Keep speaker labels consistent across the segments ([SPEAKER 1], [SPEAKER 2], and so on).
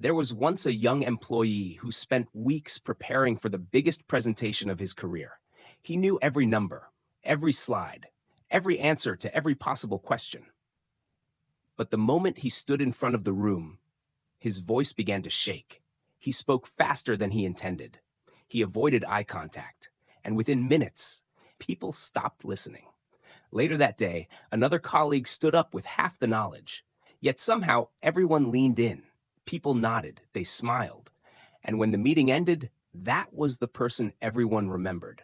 [SPEAKER 1] There was once a young employee who spent weeks preparing for the biggest presentation of his career. He knew every number, every slide, every answer to every possible question. But the moment he stood in front of the room, his voice began to shake. He spoke faster than he intended. He avoided eye contact, and within minutes, people stopped listening. Later that day, another colleague stood up with half the knowledge. Yet somehow, everyone leaned in. People nodded, they smiled. And when the meeting ended, that was the person everyone remembered.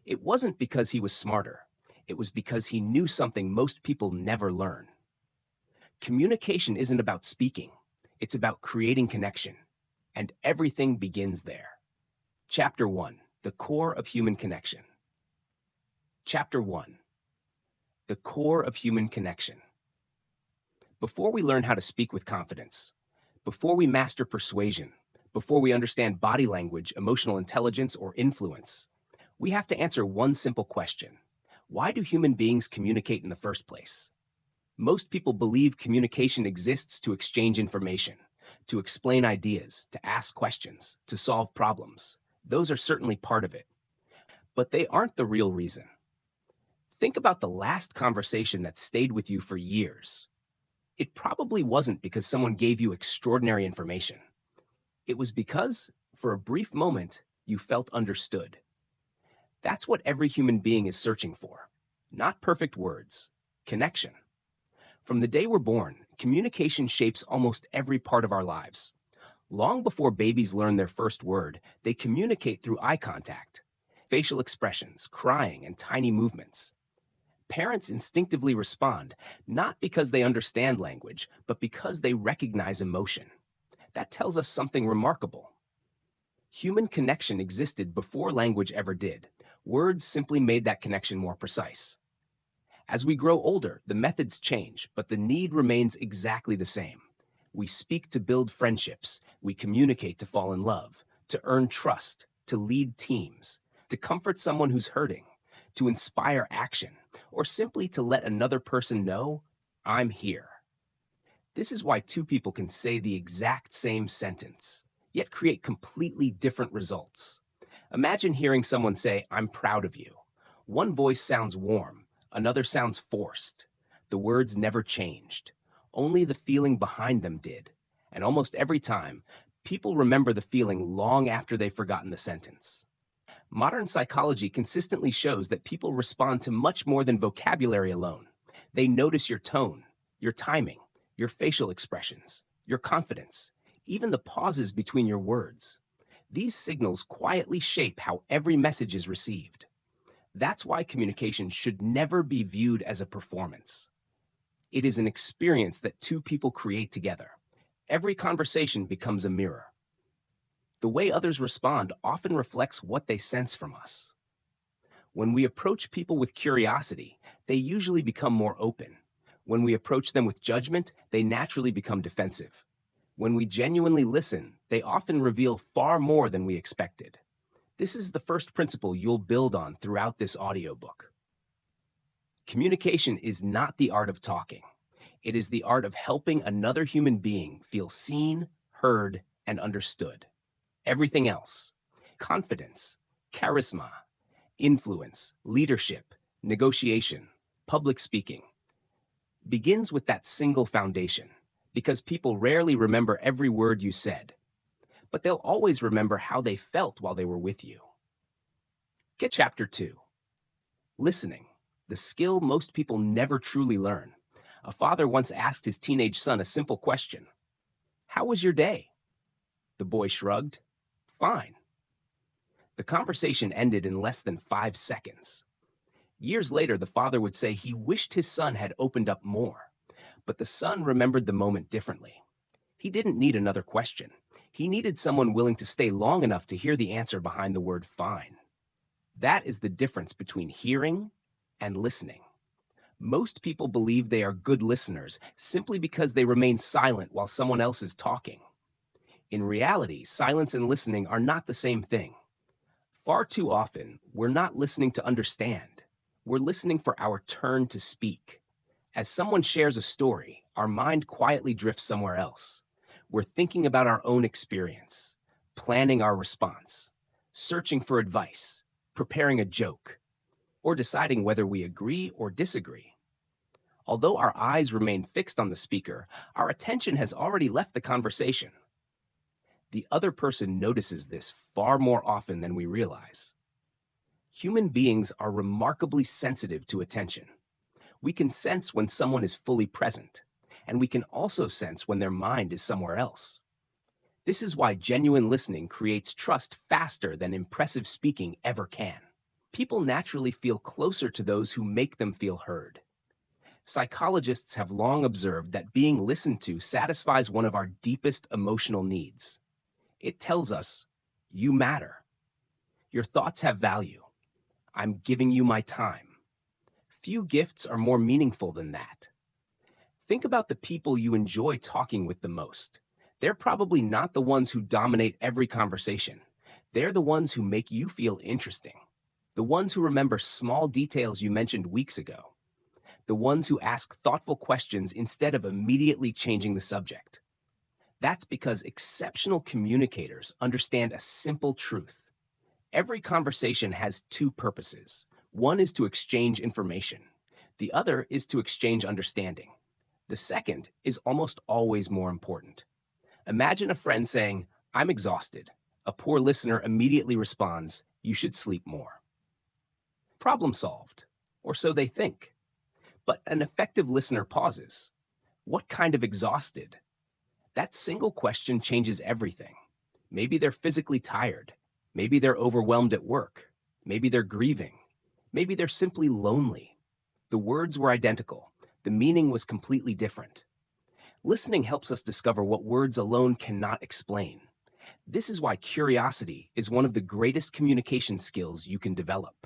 [SPEAKER 1] It wasn't because he was smarter. It was because he knew something most people never learn. Communication isn't about speaking. It's about creating connection. And everything begins there. Chapter 1, The Core of Human Connection. Chapter 1, The Core of Human Connection. Before we learn how to speak with confidence, before we master persuasion, before we understand body language, emotional intelligence, or influence, we have to answer one simple question. Why do human beings communicate in the first place? Most people believe communication exists to exchange information, to explain ideas, to ask questions, to solve problems. Those are certainly part of it. But they aren't the real reason. Think about the last conversation that stayed with you for years. It probably wasn't because someone gave you extraordinary information. It was because, for a brief moment, you felt understood. That's what every human being is searching for. Not perfect words, connection. From the day we're born, communication shapes almost every part of our lives. Long before babies learn their first word, they communicate through eye contact, facial expressions, crying, and tiny movements. Parents instinctively respond, not because they understand language, but because they recognize emotion. That tells us something remarkable. Human connection existed before language ever did. Words simply made that connection more precise. As we grow older, the methods change, but the need remains exactly the same. We speak to build friendships. We communicate to fall in love, to earn trust, to lead teams, to comfort someone who's hurting, to inspire action, or simply to let another person know, I'm here. This is why two people can say the exact same sentence, yet create completely different results. Imagine hearing someone say, I'm proud of you. One voice sounds warm, another sounds forced. The words never changed. Only the feeling behind them did. And almost every time, people remember the feeling long after they've forgotten the sentence. Modern psychology consistently shows that people respond to much more than vocabulary alone. They notice your tone, your timing, your facial expressions, your confidence, even the pauses between your words. These signals quietly shape how every message is received. That's why communication should never be viewed as a performance. It is an experience that two people create together. Every conversation becomes a mirror. The way others respond often reflects what they sense from us. When we approach people with curiosity, they usually become more open. When we approach them with judgment, they naturally become defensive. When we genuinely listen, they often reveal far more than we expected. This is the first principle you'll build on throughout this audiobook. Communication is not the art of talking. It is the art of helping another human being feel seen, heard, and understood. Everything else, confidence, charisma, influence, leadership, negotiation, public speaking, begins with that single foundation, because people rarely remember every word you said, but they'll always remember how they felt while they were with you. Get Chapter 2. Listening, the skill most people never truly learn. A father once asked his teenage son a simple question. How was your day? The boy shrugged. Fine. The conversation ended in less than 5 seconds. Years later, the father would say he wished his son had opened up more, but the son remembered the moment differently. He didn't need another question. He needed someone willing to stay long enough to hear the answer behind the word fine. That is the difference between hearing and listening. Most people believe they are good listeners simply because they remain silent while someone else is talking. In reality, silence and listening are not the same thing. Far too often, we're not listening to understand. We're listening for our turn to speak. As someone shares a story, our mind quietly drifts somewhere else. We're thinking about our own experience, planning our response, searching for advice, preparing a joke, or deciding whether we agree or disagree. Although our eyes remain fixed on the speaker, our attention has already left the conversation. The other person notices this far more often than we realize. Human beings are remarkably sensitive to attention. We can sense when someone is fully present, and we can also sense when their mind is somewhere else. This is why genuine listening creates trust faster than impressive speaking ever can. People naturally feel closer to those who make them feel heard. Psychologists have long observed that being listened to satisfies one of our deepest emotional needs. It tells us, you matter. Your thoughts have value. I'm giving you my time. Few gifts are more meaningful than that. Think about the people you enjoy talking with the most. They're probably not the ones who dominate every conversation. They're the ones who make you feel interesting. The ones who remember small details you mentioned weeks ago. The ones who ask thoughtful questions instead of immediately changing the subject. That's because exceptional communicators understand a simple truth. Every conversation has two purposes. One is to exchange information. The other is to exchange understanding. The second is almost always more important. Imagine a friend saying, I'm exhausted. A poor listener immediately responds, you should sleep more. Problem solved, or so they think. But an effective listener pauses. What kind of exhausted? That single question changes everything. Maybe they're physically tired. Maybe they're overwhelmed at work. Maybe they're grieving. Maybe they're simply lonely. The words were identical. The meaning was completely different. Listening helps us discover what words alone cannot explain. This is why curiosity is one of the greatest communication skills you can develop.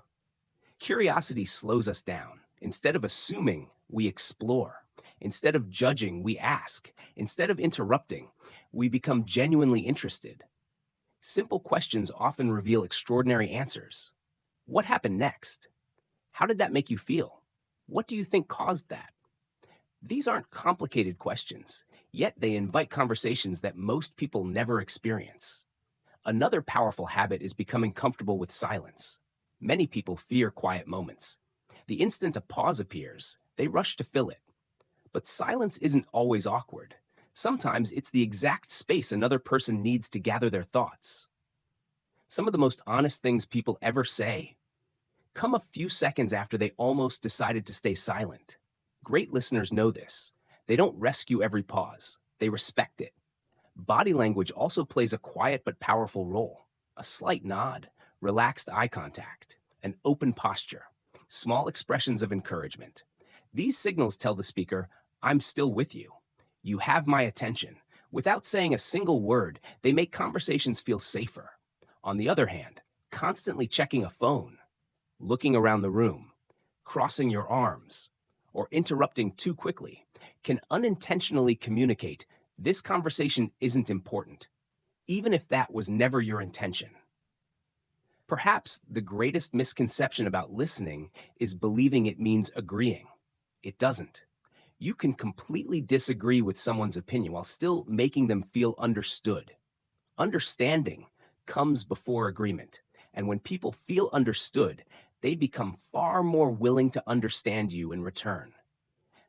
[SPEAKER 1] Curiosity slows us down. Instead of assuming, we explore. Instead of judging, we ask. Instead of interrupting, we become genuinely interested. Simple questions often reveal extraordinary answers. What happened next? How did that make you feel? What do you think caused that? These aren't complicated questions, yet they invite conversations that most people never experience. Another powerful habit is becoming comfortable with silence. Many people fear quiet moments. The instant a pause appears, they rush to fill it. But silence isn't always awkward. Sometimes it's the exact space another person needs to gather their thoughts. Some of the most honest things people ever say come a few seconds after they almost decided to stay silent. Great listeners know this. They don't rescue every pause. They respect it. Body language also plays a quiet but powerful role. A slight nod, relaxed eye contact, an open posture, small expressions of encouragement. These signals tell the speaker, I'm still with you. You have my attention. Without saying a single word, they make conversations feel safer. On the other hand, constantly checking a phone, looking around the room, crossing your arms, or interrupting too quickly can unintentionally communicate this conversation isn't important, even if that was never your intention. Perhaps the greatest misconception about listening is believing it means agreeing. It doesn't. You can completely disagree with someone's opinion while still making them feel understood. Understanding comes before agreement, and when people feel understood, they become far more willing to understand you in return.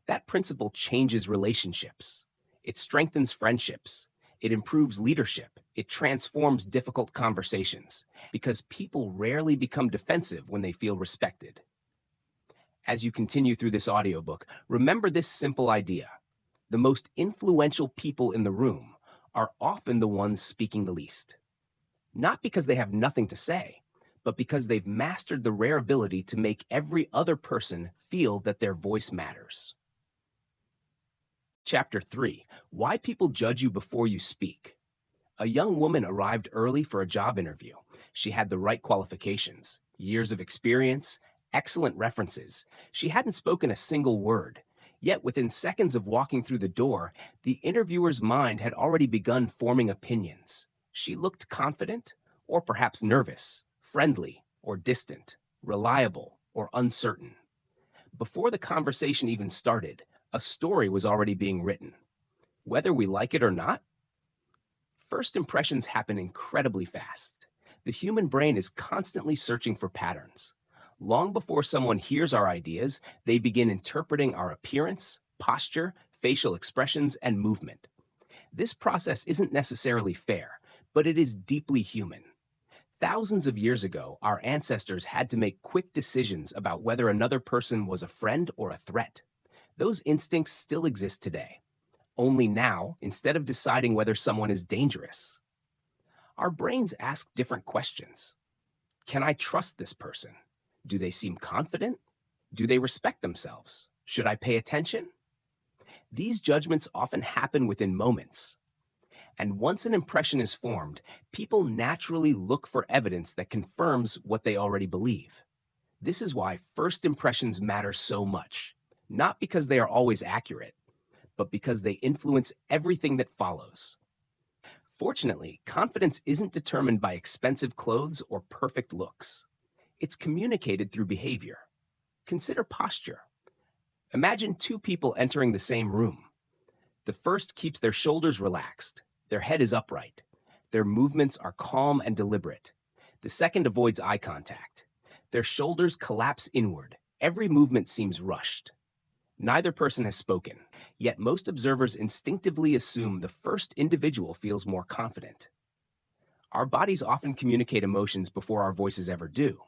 [SPEAKER 1] That principle changes relationships. It strengthens friendships. It improves leadership. It transforms difficult conversations because people rarely become defensive when they feel respected. As you continue through this audiobook, remember this simple idea. The most influential people in the room are often the ones speaking the least. Not because they have nothing to say, but because they've mastered the rare ability to make every other person feel that their voice matters. Chapter 3. Why People Judge You Before You Speak. A young woman arrived early for a job interview. She had the right qualifications, years of experience, excellent references. She hadn't spoken a single word. Yet within seconds of walking through the door, the interviewer's mind had already begun forming opinions. She looked confident, or perhaps nervous, friendly, or distant, reliable, or uncertain. Before the conversation even started, a story was already being written. Whether we like it or not, First impressions happen incredibly fast. The human brain is constantly searching for patterns. Long before someone hears our ideas, they begin interpreting our appearance, posture, facial expressions, and movement. This process isn't necessarily fair, but it is deeply human. Thousands of years ago, our ancestors had to make quick decisions about whether another person was a friend or a threat. Those instincts still exist today. Only now, instead of deciding whether someone is dangerous, our brains ask different questions. Can I trust this person? Do they seem confident? Do they respect themselves? Should I pay attention? These judgments often happen within moments. And once an impression is formed, people naturally look for evidence that confirms what they already believe. This is why first impressions matter so much, not because they are always accurate, but because they influence everything that follows. Fortunately, confidence isn't determined by expensive clothes or perfect looks. It's communicated through behavior. Consider posture. Imagine two people entering the same room. The first keeps their shoulders relaxed. Their head is upright. Their movements are calm and deliberate. The second avoids eye contact. Their shoulders collapse inward. Every movement seems rushed. Neither person has spoken, yet most observers instinctively assume the first individual feels more confident. Our bodies often communicate emotions before our voices ever do.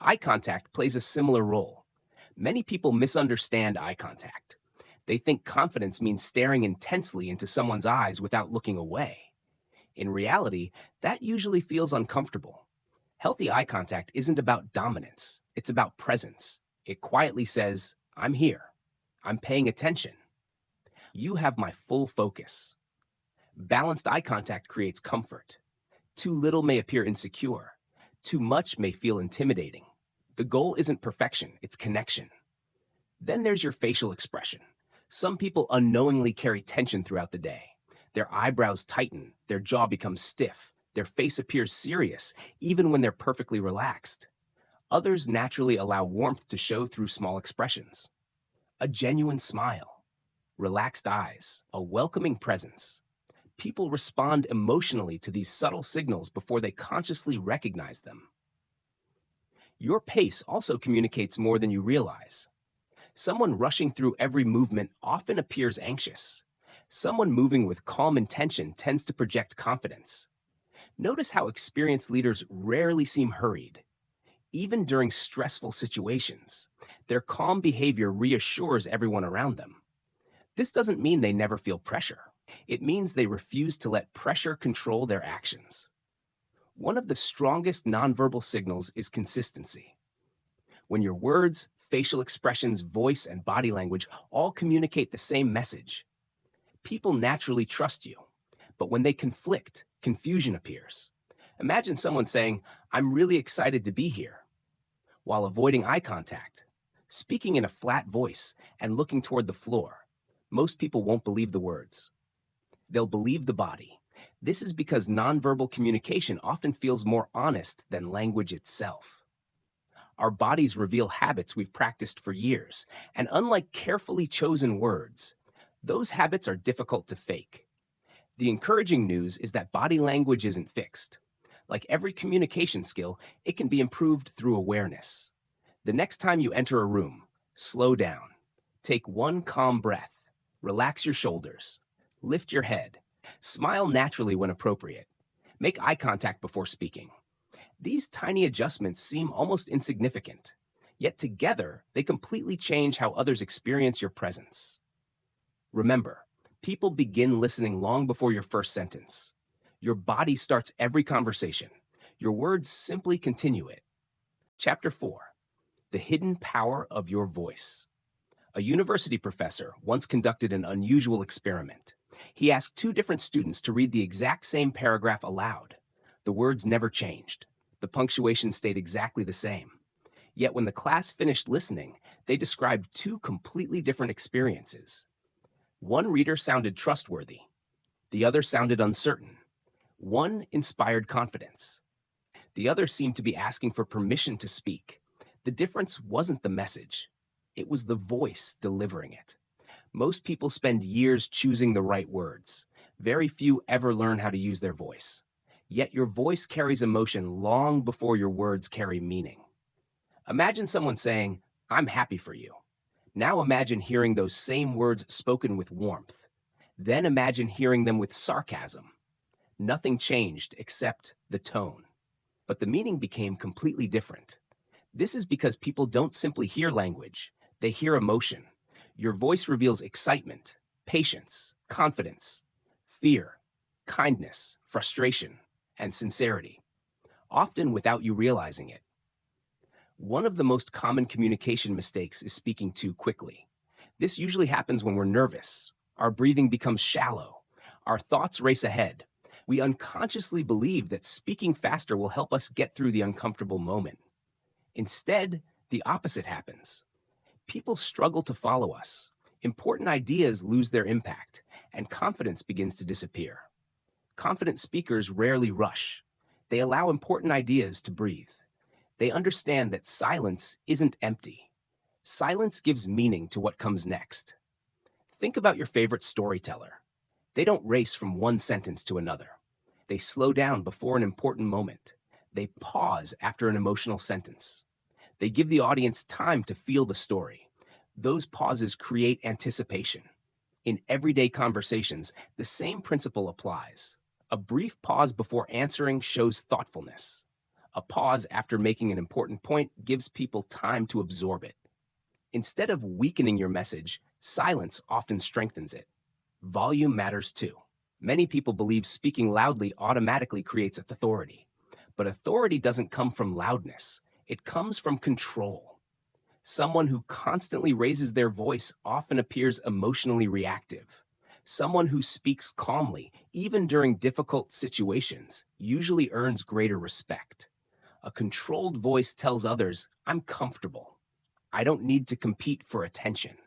[SPEAKER 1] Eye contact plays a similar role. Many people misunderstand eye contact. They think confidence means staring intensely into someone's eyes without looking away. In reality, that usually feels uncomfortable. Healthy eye contact isn't about dominance, it's about presence. It quietly says, I'm here. I'm paying attention. You have my full focus. Balanced eye contact creates comfort. Too little may appear insecure. Too much may feel intimidating. The goal isn't perfection, it's connection. Then there's your facial expression. Some people unknowingly carry tension throughout the day. Their eyebrows tighten, their jaw becomes stiff, their face appears serious, even when they're perfectly relaxed. Others naturally allow warmth to show through small expressions. A genuine smile, relaxed eyes, a welcoming presence. People respond emotionally to these subtle signals before they consciously recognize them. Your pace also communicates more than you realize. Someone rushing through every movement often appears anxious. Someone moving with calm intention tends to project confidence. Notice how experienced leaders rarely seem hurried. Even during stressful situations, their calm behavior reassures everyone around them. This doesn't mean they never feel pressure. It means they refuse to let pressure control their actions. One of the strongest nonverbal signals is consistency. When your words, facial expressions, voice, and body language all communicate the same message, people naturally trust you. But when they conflict, confusion appears. Imagine someone saying, I'm really excited to be here, while avoiding eye contact, speaking in a flat voice, and looking toward the floor. Most people won't believe the words. They'll believe the body. This is because nonverbal communication often feels more honest than language itself. Our bodies reveal habits we've practiced for years, and unlike carefully chosen words, those habits are difficult to fake. The encouraging news is that body language isn't fixed. Like every communication skill, it can be improved through awareness. The next time you enter a room, slow down. Take one calm breath. Relax your shoulders. Lift your head. Smile naturally when appropriate. Make eye contact before speaking. These tiny adjustments seem almost insignificant, yet together they completely change how others experience your presence. Remember, people begin listening long before your first sentence. Your body starts every conversation. Your words simply continue it. Chapter 4: The Hidden Power of Your Voice. A university professor once conducted an unusual experiment. He asked two different students to read the exact same paragraph aloud. The words never changed. The punctuation stayed exactly the same. Yet when the class finished listening, they described two completely different experiences. One reader sounded trustworthy. The other sounded uncertain. One inspired confidence. The other seemed to be asking for permission to speak. The difference wasn't the message. It was the voice delivering it. Most people spend years choosing the right words, Very few ever learn how to use their voice. Yet your voice carries emotion long before your words carry meaning. Imagine someone saying, "I'm happy for you." Now imagine hearing those same words spoken with warmth. Then imagine hearing them with sarcasm. Nothing changed except the tone. But the meaning became completely different. This is because people don't simply hear language, they hear emotion. Your voice reveals excitement, patience, confidence, fear, kindness, frustration, and sincerity, often without you realizing it. One of the most common communication mistakes is speaking too quickly. This usually happens when we're nervous. Our breathing becomes shallow. Our thoughts race ahead. We unconsciously believe that speaking faster will help us get through the uncomfortable moment. Instead, the opposite happens. People struggle to follow us. Important ideas lose their impact, and confidence begins to disappear. Confident speakers rarely rush. They allow important ideas to breathe. They understand that silence isn't empty. Silence gives meaning to what comes next. Think about your favorite storyteller. They don't race from one sentence to another. They slow down before an important moment. They pause after an emotional sentence. They give the audience time to feel the story. Those pauses create anticipation. In everyday conversations, the same principle applies. A brief pause before answering shows thoughtfulness. A pause after making an important point gives people time to absorb it. Instead of weakening your message, silence often strengthens it. Volume matters too. Many people believe speaking loudly automatically creates authority. But authority doesn't come from loudness. It comes from control. Someone who constantly raises their voice often appears emotionally reactive. Someone who speaks calmly, even during difficult situations, usually earns greater respect. A controlled voice tells others, "I'm comfortable. I don't need to compete for attention."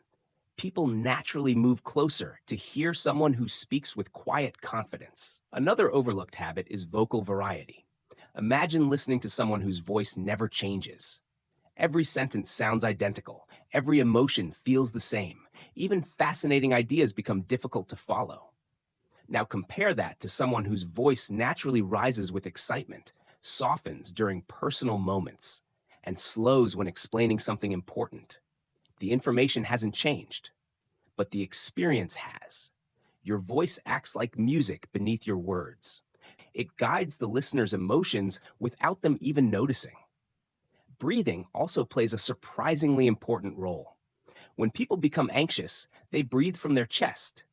[SPEAKER 1] People naturally move closer to hear someone who speaks with quiet confidence. Another overlooked habit is vocal variety. Imagine listening to someone whose voice never changes. Every sentence sounds identical. Every emotion feels the same. Even fascinating ideas become difficult to follow. Now compare that to someone whose voice naturally rises with excitement, softens during personal moments, and slows when explaining something important. The information hasn't changed, but the experience has. Your voice acts like music beneath your words. It guides the listener's emotions without them even noticing. Breathing also plays a surprisingly important role. When people become anxious, they breathe from their chest.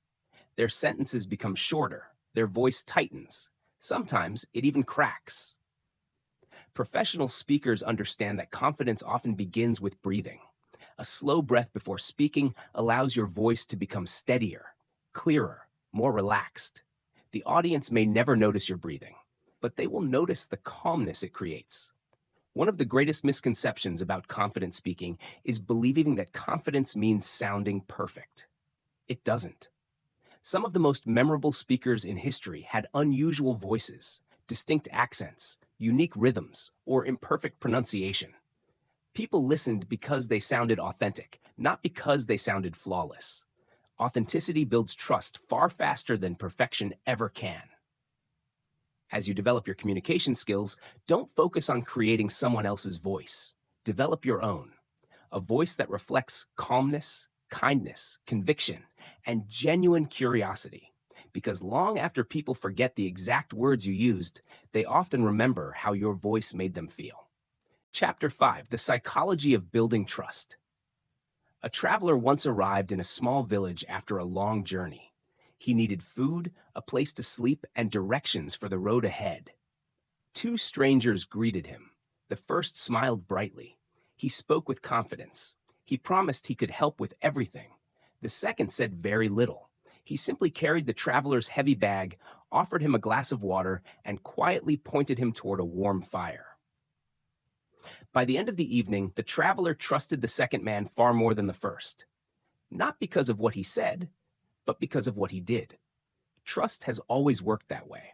[SPEAKER 1] Their sentences become shorter, their voice tightens. Sometimes it even cracks. Professional speakers understand that confidence often begins with breathing. A slow breath before speaking allows your voice to become steadier, clearer, more relaxed. The audience may never notice your breathing, but they will notice the calmness it creates. One of the greatest misconceptions about confident speaking is believing that confidence means sounding perfect. It doesn't. Some of the most memorable speakers in history had unusual voices, distinct accents, unique rhythms, or imperfect pronunciation. People listened because they sounded authentic, not because they sounded flawless. Authenticity builds trust far faster than perfection ever can. As you develop your communication skills, don't focus on creating someone else's voice. Develop your own. A voice that reflects calmness, kindness, conviction, and genuine curiosity. Because long after people forget the exact words you used, they often remember how your voice made them feel. Chapter 5: The Psychology of Building Trust. A traveler once arrived in a small village after a long journey. He needed food, a place to sleep, and directions for the road ahead. Two strangers greeted him. The first smiled brightly. He spoke with confidence. He promised he could help with everything. The second said very little. He simply carried the traveler's heavy bag, offered him a glass of water, and quietly pointed him toward a warm fire. By the end of the evening, the traveler trusted the second man far more than the first. Not because of what he said, but because of what he did. Trust has always worked that way.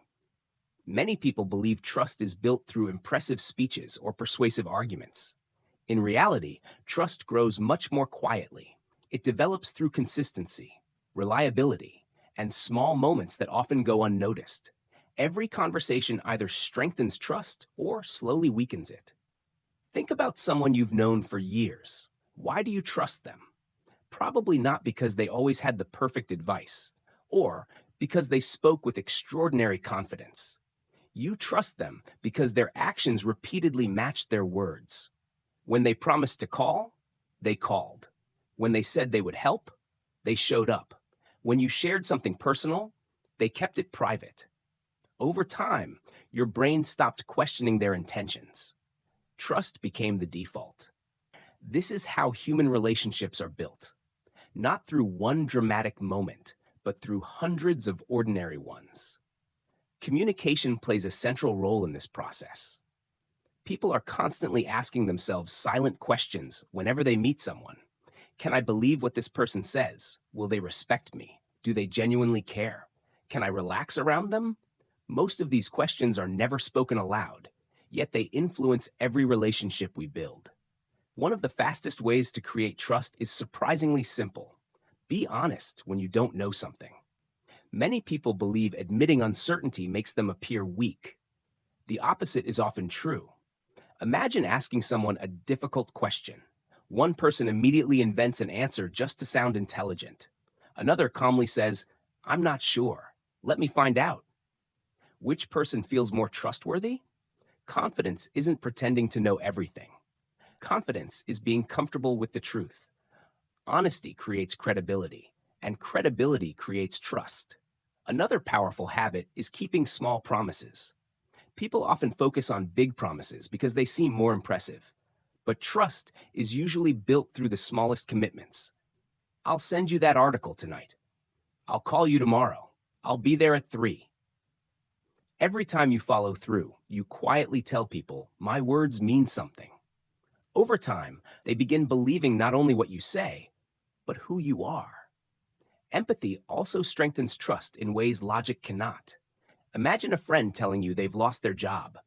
[SPEAKER 1] Many people believe trust is built through impressive speeches or persuasive arguments. In reality, trust grows much more quietly. It develops through consistency, reliability, and small moments that often go unnoticed. Every conversation either strengthens trust or slowly weakens it. Think about someone you've known for years. Why do you trust them? Probably not because they always had the perfect advice, or because they spoke with extraordinary confidence. You trust them because their actions repeatedly matched their words. When they promised to call, they called. When they said they would help, they showed up. When you shared something personal, they kept it private. Over time, your brain stopped questioning their intentions. Trust became the default. This is how human relationships are built, not through one dramatic moment, but through hundreds of ordinary ones. Communication plays a central role in this process. People are constantly asking themselves silent questions whenever they meet someone. Can I believe what this person says? Will they respect me? Do they genuinely care? Can I relax around them? Most of these questions are never spoken aloud, yet they influence every relationship we build. One of the fastest ways to create trust is surprisingly simple. Be honest when you don't know something. Many people believe admitting uncertainty makes them appear weak. The opposite is often true. Imagine asking someone a difficult question. One person immediately invents an answer just to sound intelligent. Another calmly says, "I'm not sure. Let me find out." Which person feels more trustworthy? Confidence isn't pretending to know everything. Confidence is being comfortable with the truth. Honesty creates credibility, and credibility creates trust. Another powerful habit is keeping small promises. People often focus on big promises because they seem more impressive. But trust is usually built through the smallest commitments. I'll send you that article tonight. I'll call you tomorrow. I'll be there at 3. Every time you follow through, you quietly tell people, my words mean something. Over time, they begin believing not only what you say, but who you are. Empathy also strengthens trust in ways logic cannot. Imagine a friend telling you they've lost their job.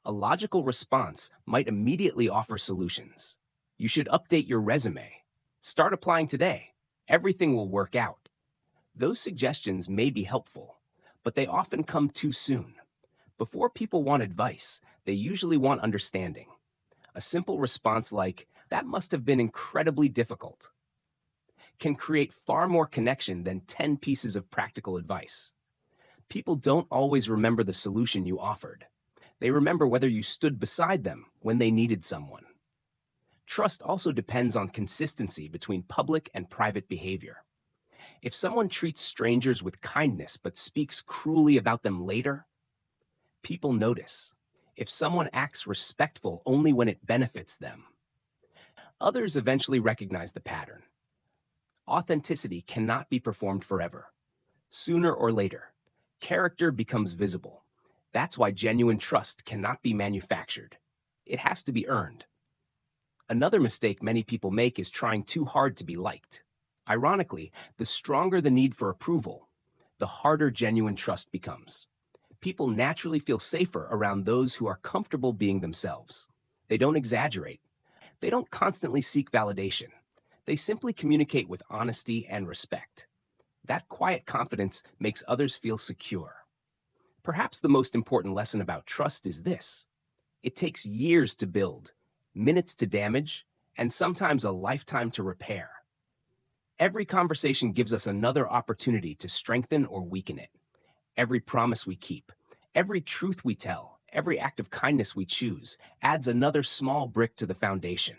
[SPEAKER 1] A logical response might immediately offer solutions. You should update your resume. Start applying today. Everything will work out. Those suggestions may be helpful, but they often come too soon. Before people want advice, they usually want understanding. A simple response like, "That must have been incredibly difficult," can create far more connection than 10 pieces of practical advice. People don't always remember the solution you offered. They remember whether you stood beside them when they needed someone. Trust also depends on consistency between public and private behavior. If someone treats strangers with kindness but speaks cruelly about them later, people notice. If someone acts respectful only when it benefits them, others eventually recognize the pattern. Authenticity cannot be performed forever. Sooner or later, character becomes visible. That's why genuine trust cannot be manufactured. It has to be earned. Another mistake many people make is trying too hard to be liked. Ironically, the stronger the need for approval, the harder genuine trust becomes. People naturally feel safer around those who are comfortable being themselves. They don't exaggerate. They don't constantly seek validation. They simply communicate with honesty and respect. That quiet confidence makes others feel secure. Perhaps the most important lesson about trust is this: it takes years to build, minutes to damage, and sometimes a lifetime to repair. Every conversation gives us another opportunity to strengthen or weaken it. Every promise we keep, every truth we tell, every act of kindness we choose adds another small brick to the foundation.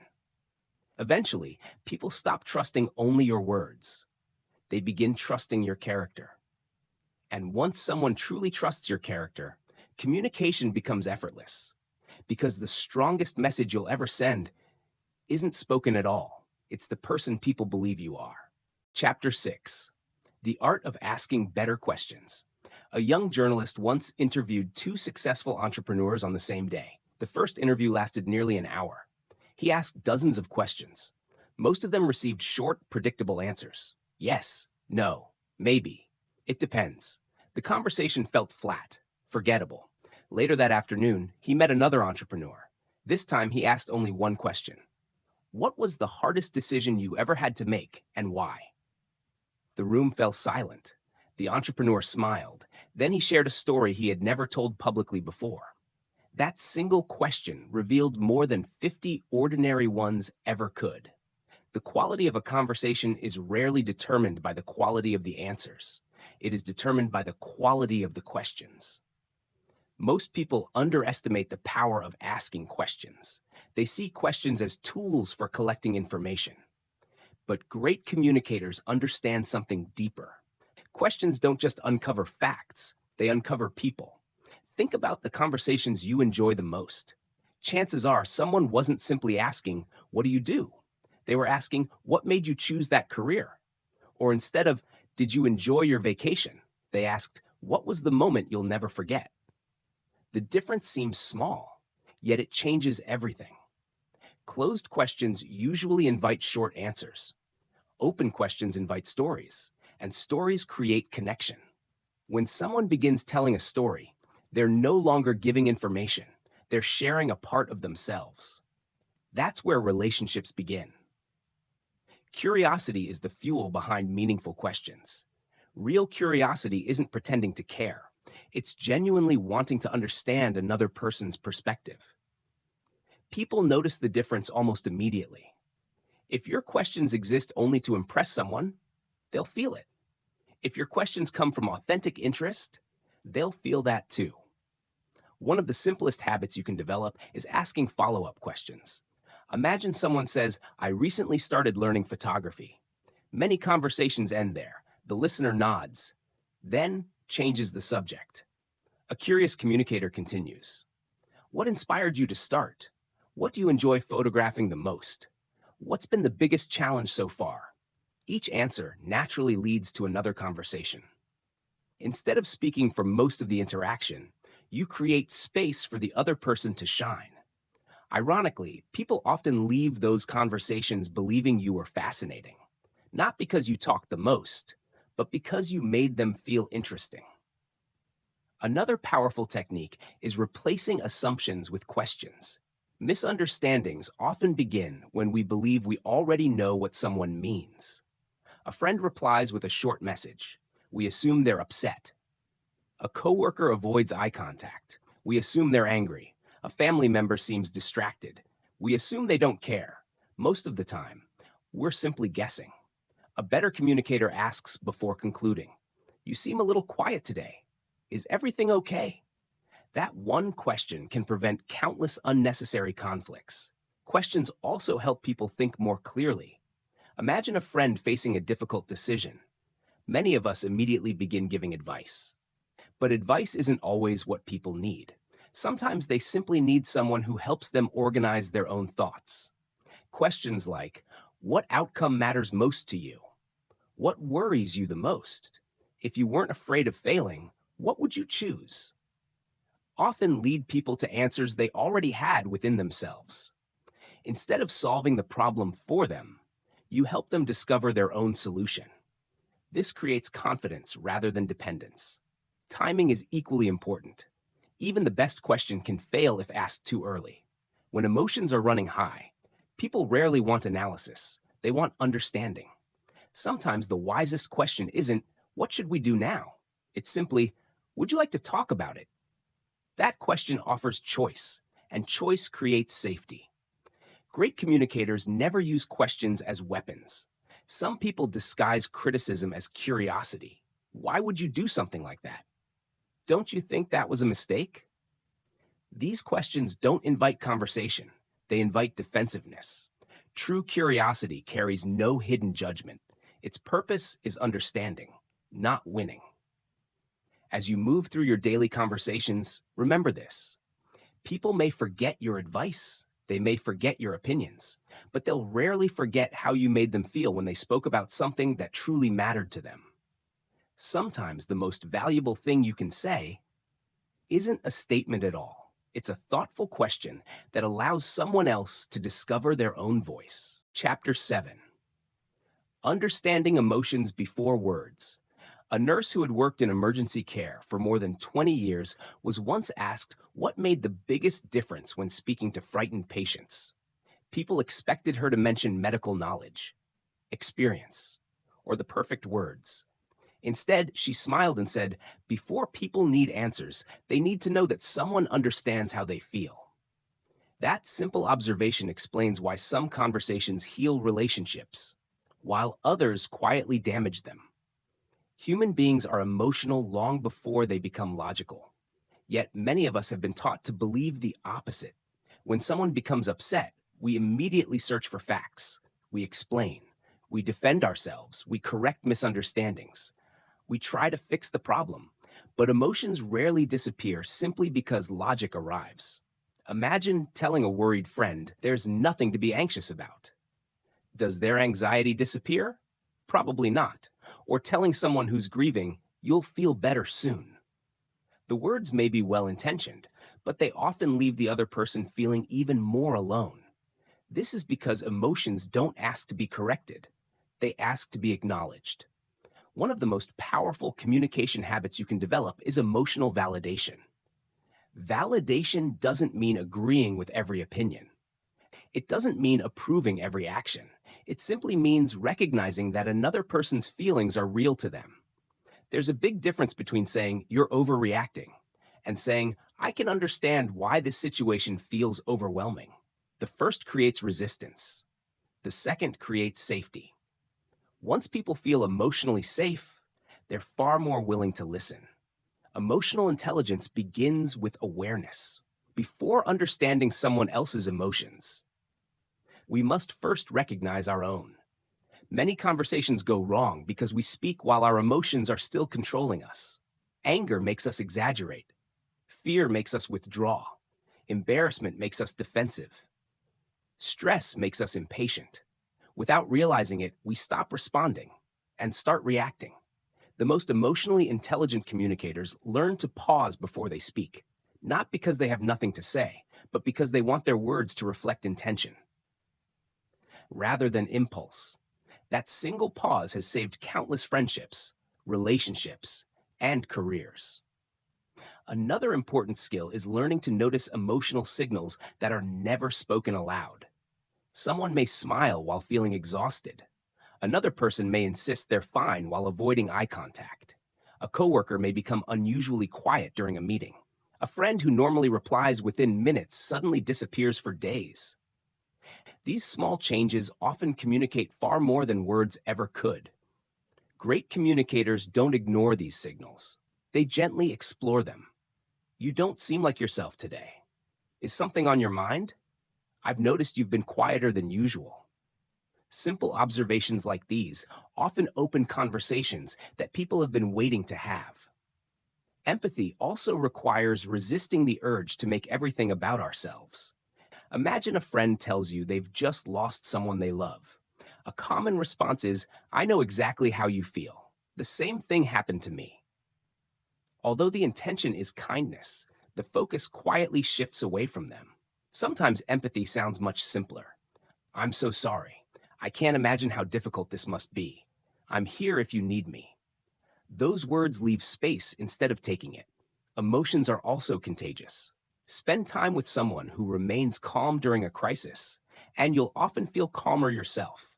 [SPEAKER 1] Eventually, people stop trusting only your words. They begin trusting your character. And once someone truly trusts your character, communication becomes effortless. Because the strongest message you'll ever send isn't spoken at all. It's the person people believe you are. Chapter 6: The Art of Asking Better Questions. A young journalist once interviewed 2 successful entrepreneurs on the same day. The first interview lasted nearly an hour. He asked dozens of questions. Most of them received short, predictable answers. Yes, no, maybe. It depends. The conversation felt flat, forgettable. Later that afternoon, he met another entrepreneur. This time, he asked only one question. What was the hardest decision you ever had to make, and why? The room fell silent. The entrepreneur smiled. Then he shared a story he had never told publicly before. That single question revealed more than 50 ordinary ones ever could. The quality of a conversation is rarely determined by the quality of the answers. It is determined by the quality of the questions. Most people underestimate the power of asking questions. They see questions as tools for collecting information. But great communicators understand something deeper. Questions don't just uncover facts, they uncover people. Think about the conversations you enjoy the most. Chances are someone wasn't simply asking, "What do you do?" They were asking, "What made you choose that career?" Or instead of, "Did you enjoy your vacation?" they asked, "What was the moment you'll never forget?" The difference seems small, yet it changes everything. Closed questions usually invite short answers. Open questions invite stories, and stories create connection. When someone begins telling a story, they're no longer giving information, they're sharing a part of themselves. That's where relationships begin. Curiosity is the fuel behind meaningful questions. Real curiosity isn't pretending to care. It's genuinely wanting to understand another person's perspective. People notice the difference almost immediately. If your questions exist only to impress someone, they'll feel it. If your questions come from authentic interest, they'll feel that too. One of the simplest habits you can develop is asking follow-up questions. Imagine someone says, "I recently started learning photography." Many conversations end there. The listener nods, then changes the subject. A curious communicator continues. "What inspired you to start? What do you enjoy photographing the most? What's been the biggest challenge so far?" Each answer naturally leads to another conversation. Instead of speaking for most of the interaction, you create space for the other person to shine. Ironically, people often leave those conversations believing you are fascinating, not because you talked the most, but because you made them feel interesting. Another powerful technique is replacing assumptions with questions. Misunderstandings often begin when we believe we already know what someone means. A friend replies with a short message. We assume they're upset. A coworker avoids eye contact. We assume they're angry. A family member seems distracted. We assume they don't care. Most of the time, we're simply guessing. A better communicator asks before concluding, "You seem a little quiet today. Is everything okay?" That one question can prevent countless unnecessary conflicts. Questions also help people think more clearly. Imagine a friend facing a difficult decision. Many of us immediately begin giving advice. But advice isn't always what people need. Sometimes they simply need someone who helps them organize their own thoughts. Questions like, "What outcome matters most to you? What worries you the most? If you weren't afraid of failing, what would you choose?" often lead people to answers they already had within themselves. Instead of solving the problem for them, you help them discover their own solution. This creates confidence rather than dependence. Timing is equally important. Even the best question can fail if asked too early. When emotions are running high, people rarely want analysis. They want understanding. Sometimes the wisest question isn't, "What should we do now?" It's simply, "Would you like to talk about it?" That question offers choice, and choice creates safety. Great communicators never use questions as weapons. Some people disguise criticism as curiosity. "Why would you do something like that? Don't you think that was a mistake?" These questions don't invite conversation. They invite defensiveness. True curiosity carries no hidden judgment. Its purpose is understanding, not winning. As you move through your daily conversations, remember this. People may forget your advice. They may forget your opinions, but they'll rarely forget how you made them feel when they spoke about something that truly mattered to them. Sometimes the most valuable thing you can say isn't a statement at all. It's a thoughtful question that allows someone else to discover their own voice. Chapter 7. Understanding emotions before words. A nurse who had worked in emergency care for more than 20 years was once asked what made the biggest difference when speaking to frightened patients. People expected her to mention medical knowledge, experience, or the perfect words. Instead, she smiled and said, "Before people need answers, they need to know that someone understands how they feel." That simple observation explains why some conversations heal relationships, while others quietly damage them. Human beings are emotional long before they become logical. Yet many of us have been taught to believe the opposite. When someone becomes upset, we immediately search for facts. We explain. We defend ourselves. We correct misunderstandings. We try to fix the problem. But emotions rarely disappear simply because logic arrives. Imagine telling a worried friend there's nothing to be anxious about. Does their anxiety disappear? Probably not. Or telling someone who's grieving, "You'll feel better soon." The words may be well-intentioned, but they often leave the other person feeling even more alone. This is because emotions don't ask to be corrected. They ask to be acknowledged. One of the most powerful communication habits you can develop is emotional validation. Validation doesn't mean agreeing with every opinion. It doesn't mean approving every action. It simply means recognizing that another person's feelings are real to them. There's a big difference between saying, "You're overreacting," and saying, "I can understand why this situation feels overwhelming." The first creates resistance. The second creates safety. Once people feel emotionally safe, they're far more willing to listen. Emotional intelligence begins with awareness. Before understanding someone else's emotions, we must first recognize our own. Many conversations go wrong because we speak while our emotions are still controlling us. Anger makes us exaggerate. Fear makes us withdraw. Embarrassment makes us defensive. Stress makes us impatient. Without realizing it, we stop responding and start reacting. The most emotionally intelligent communicators learn to pause before they speak, not because they have nothing to say, but because they want their words to reflect intention rather than impulse. That single pause has saved countless friendships, relationships, and careers. Another important skill is learning to notice emotional signals that are never spoken aloud. Someone may smile while feeling exhausted. Another person may insist they're fine while avoiding eye contact. A coworker may become unusually quiet during a meeting. A friend who normally replies within minutes suddenly disappears for days. These small changes often communicate far more than words ever could. Great communicators don't ignore these signals. They gently explore them. "You don't seem like yourself today. Is something on your mind? I've noticed you've been quieter than usual." Simple observations like these often open conversations that people have been waiting to have. Empathy also requires resisting the urge to make everything about ourselves. Imagine a friend tells you they've just lost someone they love. A common response is, "I know exactly how you feel. The same thing happened to me." Although the intention is kindness, the focus quietly shifts away from them. Sometimes empathy sounds much simpler. "I'm so sorry. I can't imagine how difficult this must be. I'm here if you need me." Those words leave space instead of taking it. Emotions are also contagious. Spend time with someone who remains calm during a crisis, and you'll often feel calmer yourself.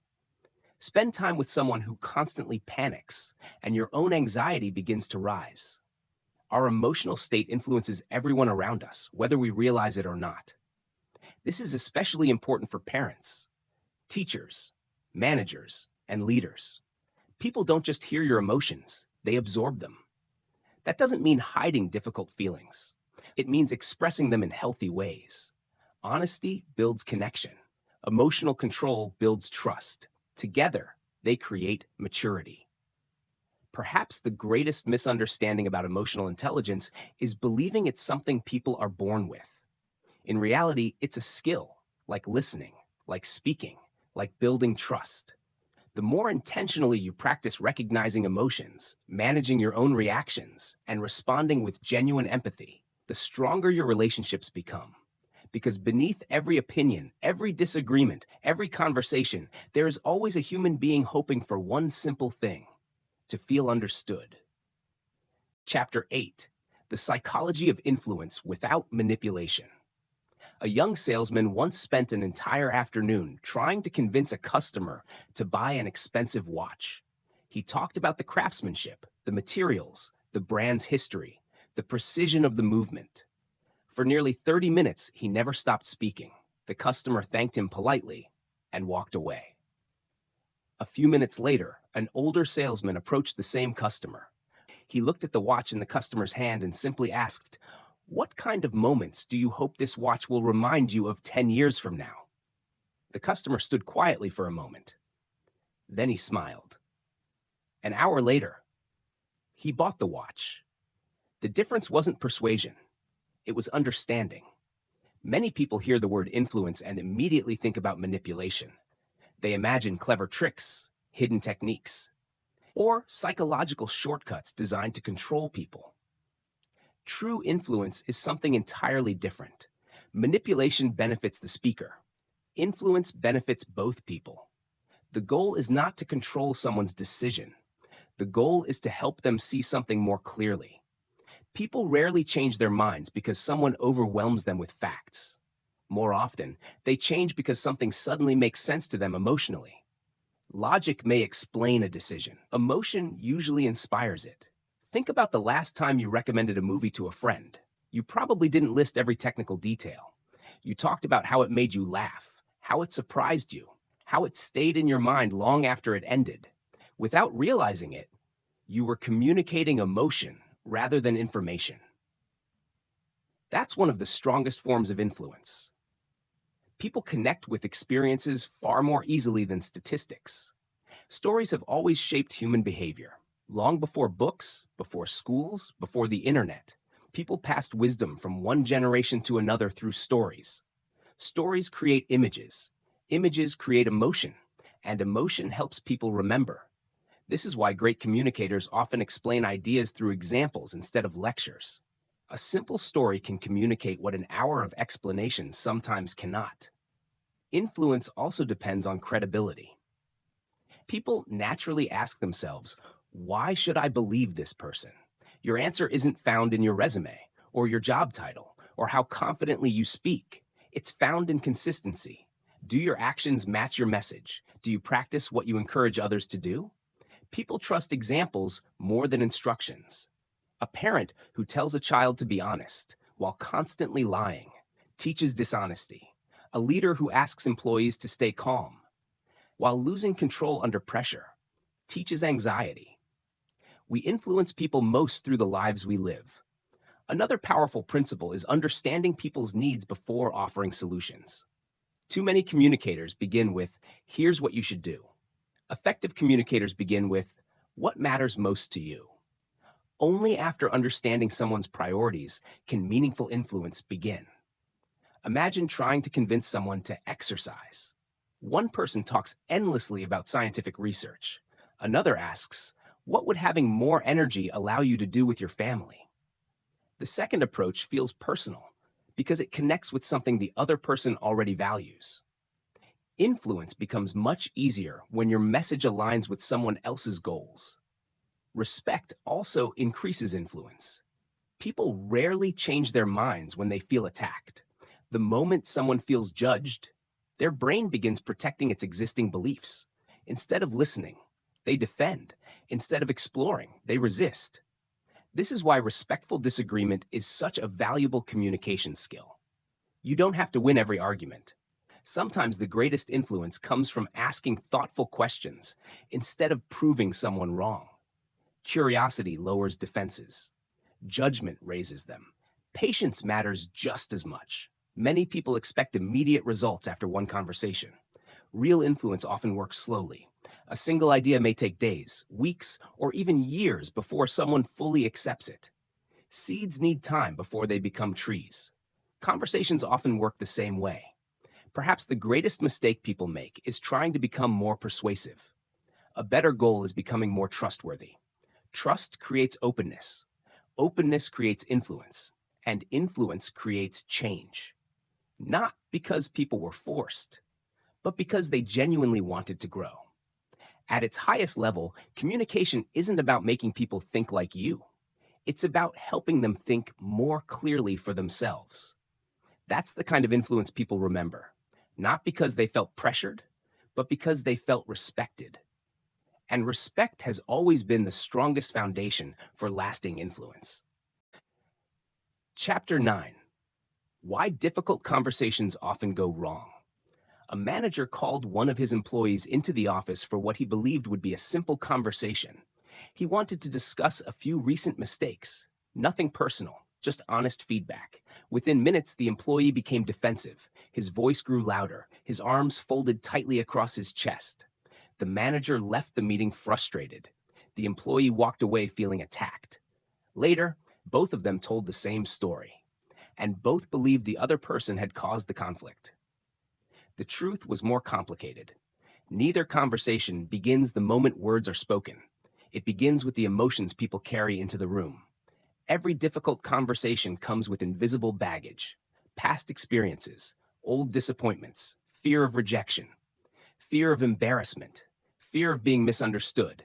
[SPEAKER 1] Spend time with someone who constantly panics, and your own anxiety begins to rise. Our emotional state influences everyone around us, whether we realize it or not. This is especially important for parents, teachers, managers, and leaders. People don't just hear your emotions, they absorb them. That doesn't mean hiding difficult feelings. It means expressing them in healthy ways. Honesty builds connection. Emotional control builds trust. Together, they create maturity. Perhaps the greatest misunderstanding about emotional intelligence is believing it's something people are born with. In reality, it's a skill, like listening, like speaking, like building trust. The more intentionally you practice recognizing emotions, managing your own reactions, and responding with genuine empathy, the stronger your relationships become. Because beneath every opinion, every disagreement, every conversation, there is always a human being hoping for one simple thing: to feel understood. Chapter 8: The Psychology of Influence Without Manipulation. A young salesman once spent an entire afternoon trying to convince a customer to buy an expensive watch. He talked about the craftsmanship, the materials, the brand's history, the precision of the movement. For nearly 30 minutes, he never stopped speaking. The customer thanked him politely and walked away. A few minutes later, an older salesman approached the same customer. He looked at the watch in the customer's hand and simply asked, "What kind of moments do you hope this watch will remind you of 10 years from now?" The customer stood quietly for a moment. Then he smiled. An hour later, he bought the watch. The difference wasn't persuasion. It was understanding. Many people hear the word influence and immediately think about manipulation. They imagine clever tricks, hidden techniques, or psychological shortcuts designed to control people. True influence is something entirely different. Manipulation benefits the speaker. Influence benefits both people. The goal is not to control someone's decision. The goal is to help them see something more clearly. People rarely change their minds because someone overwhelms them with facts. More often, they change because something suddenly makes sense to them emotionally. Logic may explain a decision. Emotion usually inspires it. Think about the last time you recommended a movie to a friend. You probably didn't list every technical detail. You talked about how it made you laugh, how it surprised you, how it stayed in your mind long after it ended. Without realizing it, you were communicating emotion rather than information. That's one of the strongest forms of influence. People connect with experiences far more easily than statistics. Stories have always shaped human behavior. Long before books, before schools, before the internet, people passed wisdom from one generation to another through stories. Stories create images. Images create emotion, and emotion helps people remember. This is why great communicators often explain ideas through examples instead of lectures. A simple story can communicate what an hour of explanation sometimes cannot. Influence also depends on credibility. People naturally ask themselves, why should I believe this person? Your answer isn't found in your resume, or your job title, or how confidently you speak. It's found in consistency. Do your actions match your message? Do you practice what you encourage others to do? People trust examples more than instructions. A parent who tells a child to be honest while constantly lying teaches dishonesty. A leader who asks employees to stay calm while losing control under pressure teaches anxiety. We influence people most through the lives we live. Another powerful principle is understanding people's needs before offering solutions. Too many communicators begin with, "Here's what you should do." Effective communicators begin with, "What matters most to you?" Only after understanding someone's priorities can meaningful influence begin. Imagine trying to convince someone to exercise. One person talks endlessly about scientific research. Another asks, "What would having more energy allow you to do with your family?" The second approach feels personal because it connects with something the other person already values. Influence becomes much easier when your message aligns with someone else's goals. Respect also increases influence. People rarely change their minds when they feel attacked. The moment someone feels judged, their brain begins protecting its existing beliefs. Instead of listening, they defend. Instead of exploring, they resist. This is why respectful disagreement is such a valuable communication skill. You don't have to win every argument. Sometimes the greatest influence comes from asking thoughtful questions instead of proving someone wrong. Curiosity lowers defenses. Judgment raises them. Patience matters just as much. Many people expect immediate results after one conversation. Real influence often works slowly. A single idea may take days, weeks, or even years before someone fully accepts it. Seeds need time before they become trees. Conversations often work the same way. Perhaps the greatest mistake people make is trying to become more persuasive. A better goal is becoming more trustworthy. Trust creates openness. Openness creates influence, and influence creates change. Not because people were forced, but because they genuinely wanted to grow. At its highest level, communication isn't about making people think like you. It's about helping them think more clearly for themselves. That's the kind of influence people remember, not because they felt pressured, but because they felt respected. And respect has always been the strongest foundation for lasting influence. Chapter 9: Why Difficult Conversations Often Go Wrong. A manager called one of his employees into the office for what he believed would be a simple conversation. He wanted to discuss a few recent mistakes. Nothing personal, just honest feedback. Within minutes, the employee became defensive. His voice grew louder, his arms folded tightly across his chest. The manager left the meeting frustrated. The employee walked away feeling attacked. Later, both of them told the same story, and both believed the other person had caused the conflict. The truth was more complicated. Neither conversation begins the moment words are spoken. It begins with the emotions people carry into the room. Every difficult conversation comes with invisible baggage, past experiences, old disappointments, fear of rejection, fear of embarrassment, fear of being misunderstood.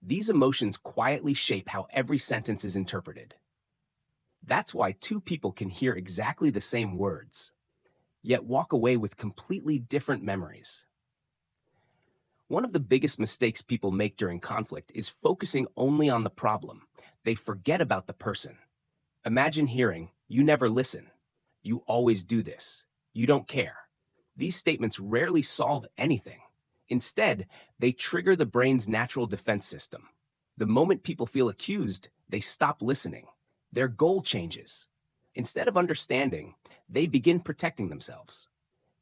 [SPEAKER 1] These emotions quietly shape how every sentence is interpreted. That's why two people can hear exactly the same words, yet walk away with completely different memories. One of the biggest mistakes people make during conflict is focusing only on the problem. They forget about the person. Imagine hearing, "You never listen," "You always do this," "You don't care." These statements rarely solve anything. Instead, they trigger the brain's natural defense system. The moment people feel accused, they stop listening. Their goal changes. Instead of understanding, they begin protecting themselves.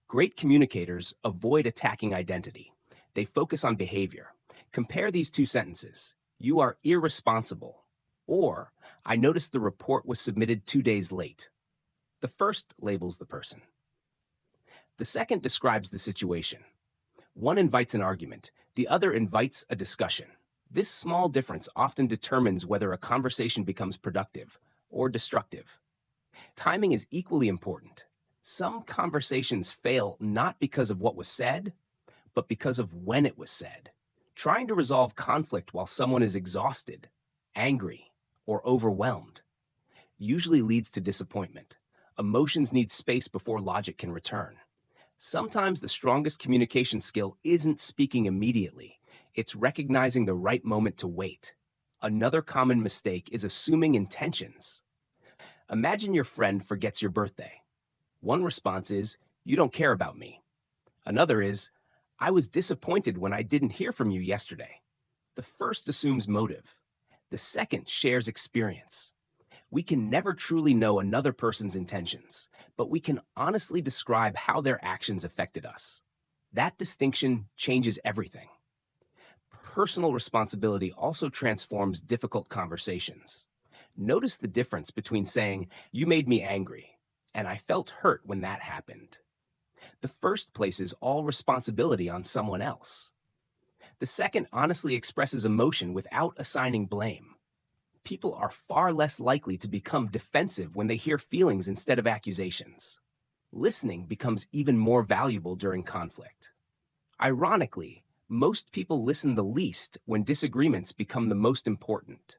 [SPEAKER 1] Great communicators avoid attacking identity. They focus on behavior. Compare these two sentences. "You are irresponsible," or "I noticed the report was submitted 2 days late." The first labels the person. The second describes the situation. One invites an argument. The other invites a discussion. This small difference often determines whether a conversation becomes productive or destructive. Timing is equally important. Some conversations fail not because of what was said, but because of when it was said. Trying to resolve conflict while someone is exhausted, angry, or overwhelmed usually leads to disappointment. Emotions need space before logic can return. Sometimes the strongest communication skill isn't speaking immediately. It's recognizing the right moment to wait. Another common mistake is assuming intentions. Imagine your friend forgets your birthday. One response is, "You don't care about me." Another is, "I was disappointed when I didn't hear from you yesterday." The first assumes motive. The second shares experience. We can never truly know another person's intentions, but we can honestly describe how their actions affected us. That distinction changes everything. Personal responsibility also transforms difficult conversations. Notice the difference between saying, "You made me angry," and "I felt hurt when that happened." The first places all responsibility on someone else. The second honestly expresses emotion without assigning blame. People are far less likely to become defensive when they hear feelings instead of accusations. Listening becomes even more valuable during conflict. Ironically, most people listen the least when disagreements become the most important.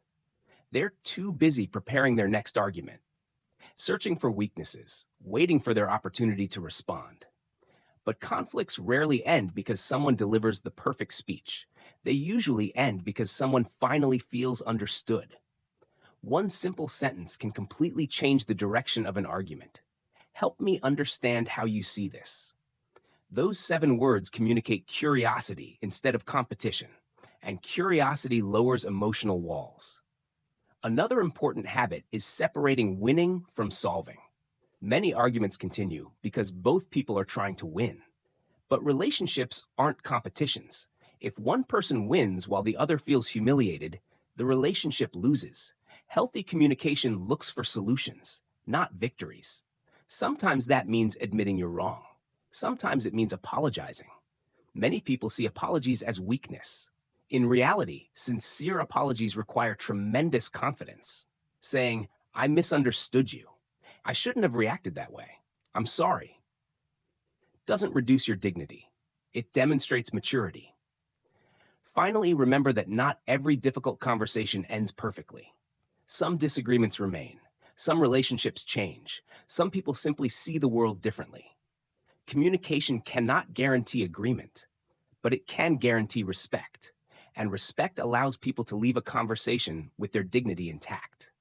[SPEAKER 1] They're too busy preparing their next argument, searching for weaknesses, waiting for their opportunity to respond. But conflicts rarely end because someone delivers the perfect speech. They usually end because someone finally feels understood. One simple sentence can completely change the direction of an argument. "Help me understand how you see this." Those 7 words communicate curiosity instead of competition, and curiosity lowers emotional walls. Another important habit is separating winning from solving. Many arguments continue because both people are trying to win. But relationships aren't competitions. If one person wins while the other feels humiliated, the relationship loses. Healthy communication looks for solutions, not victories. Sometimes that means admitting you're wrong. Sometimes it means apologizing. Many people see apologies as weakness. In reality, sincere apologies require tremendous confidence. Saying, "I misunderstood you. I shouldn't have reacted that way. I'm sorry," doesn't reduce your dignity. It demonstrates maturity. Finally, remember that not every difficult conversation ends perfectly. Some disagreements remain. Some relationships change. Some people simply see the world differently. Communication cannot guarantee agreement, but it can guarantee respect. and respect allows people to leave a conversation with their dignity intact.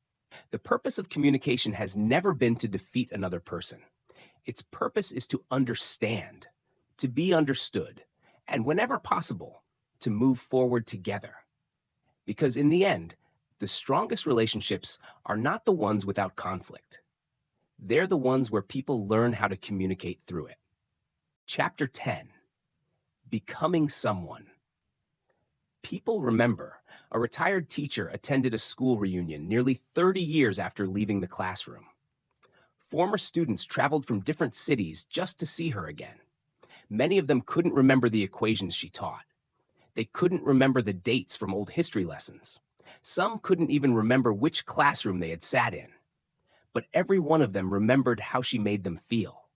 [SPEAKER 1] The purpose of communication has never been to defeat another person. Its purpose is to understand, to be understood, and whenever possible, to move forward together. Because in the end, the strongest relationships are not the ones without conflict. They're the ones where people learn how to communicate through it. Chapter 10: Becoming Someone. People remember a retired teacher attended a school reunion nearly 30 years after leaving the classroom. Former students traveled from different cities just to see her again. Many of them couldn't remember the equations she taught. They couldn't remember the dates from old history lessons. Some couldn't even remember which classroom they had sat in. But every one of them remembered how she made them feel.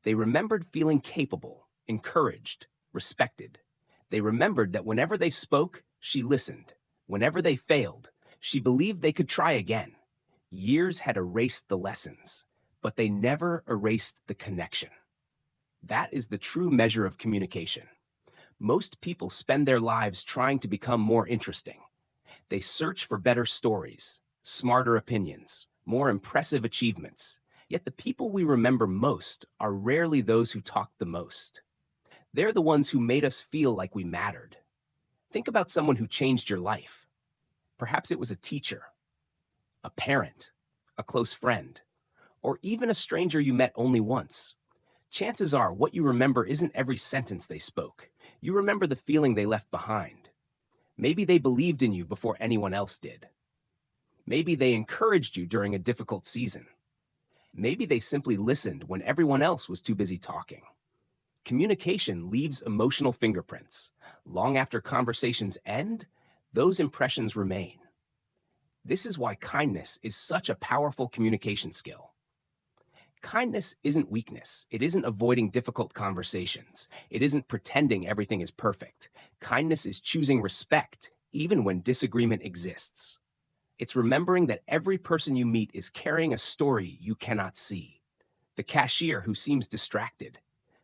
[SPEAKER 1] They remembered feeling capable, encouraged, respected. They remembered that whenever they spoke, she listened. Whenever they failed, she believed they could try again. Years had erased the lessons, but they never erased the connection. That is the true measure of communication. Most people spend their lives trying to become more interesting. They search for better stories, smarter opinions, more impressive achievements. Yet the people we remember most are rarely those who talk the most. They're the ones who made us feel like we mattered. Think about someone who changed your life. Perhaps it was a teacher, a parent, a close friend, or even a stranger you met only once. Chances are what you remember isn't every sentence they spoke. You remember the feeling they left behind. Maybe they believed in you before anyone else did. Maybe they encouraged you during a difficult season. Maybe they simply listened when everyone else was too busy talking. Communication leaves emotional fingerprints. Long after conversations end, those impressions remain. This is why kindness is such a powerful communication skill. Kindness isn't weakness. It isn't avoiding difficult conversations. It isn't pretending everything is perfect. Kindness is choosing respect, even when disagreement exists. It's remembering that every person you meet is carrying a story you cannot see. The cashier who seems distracted,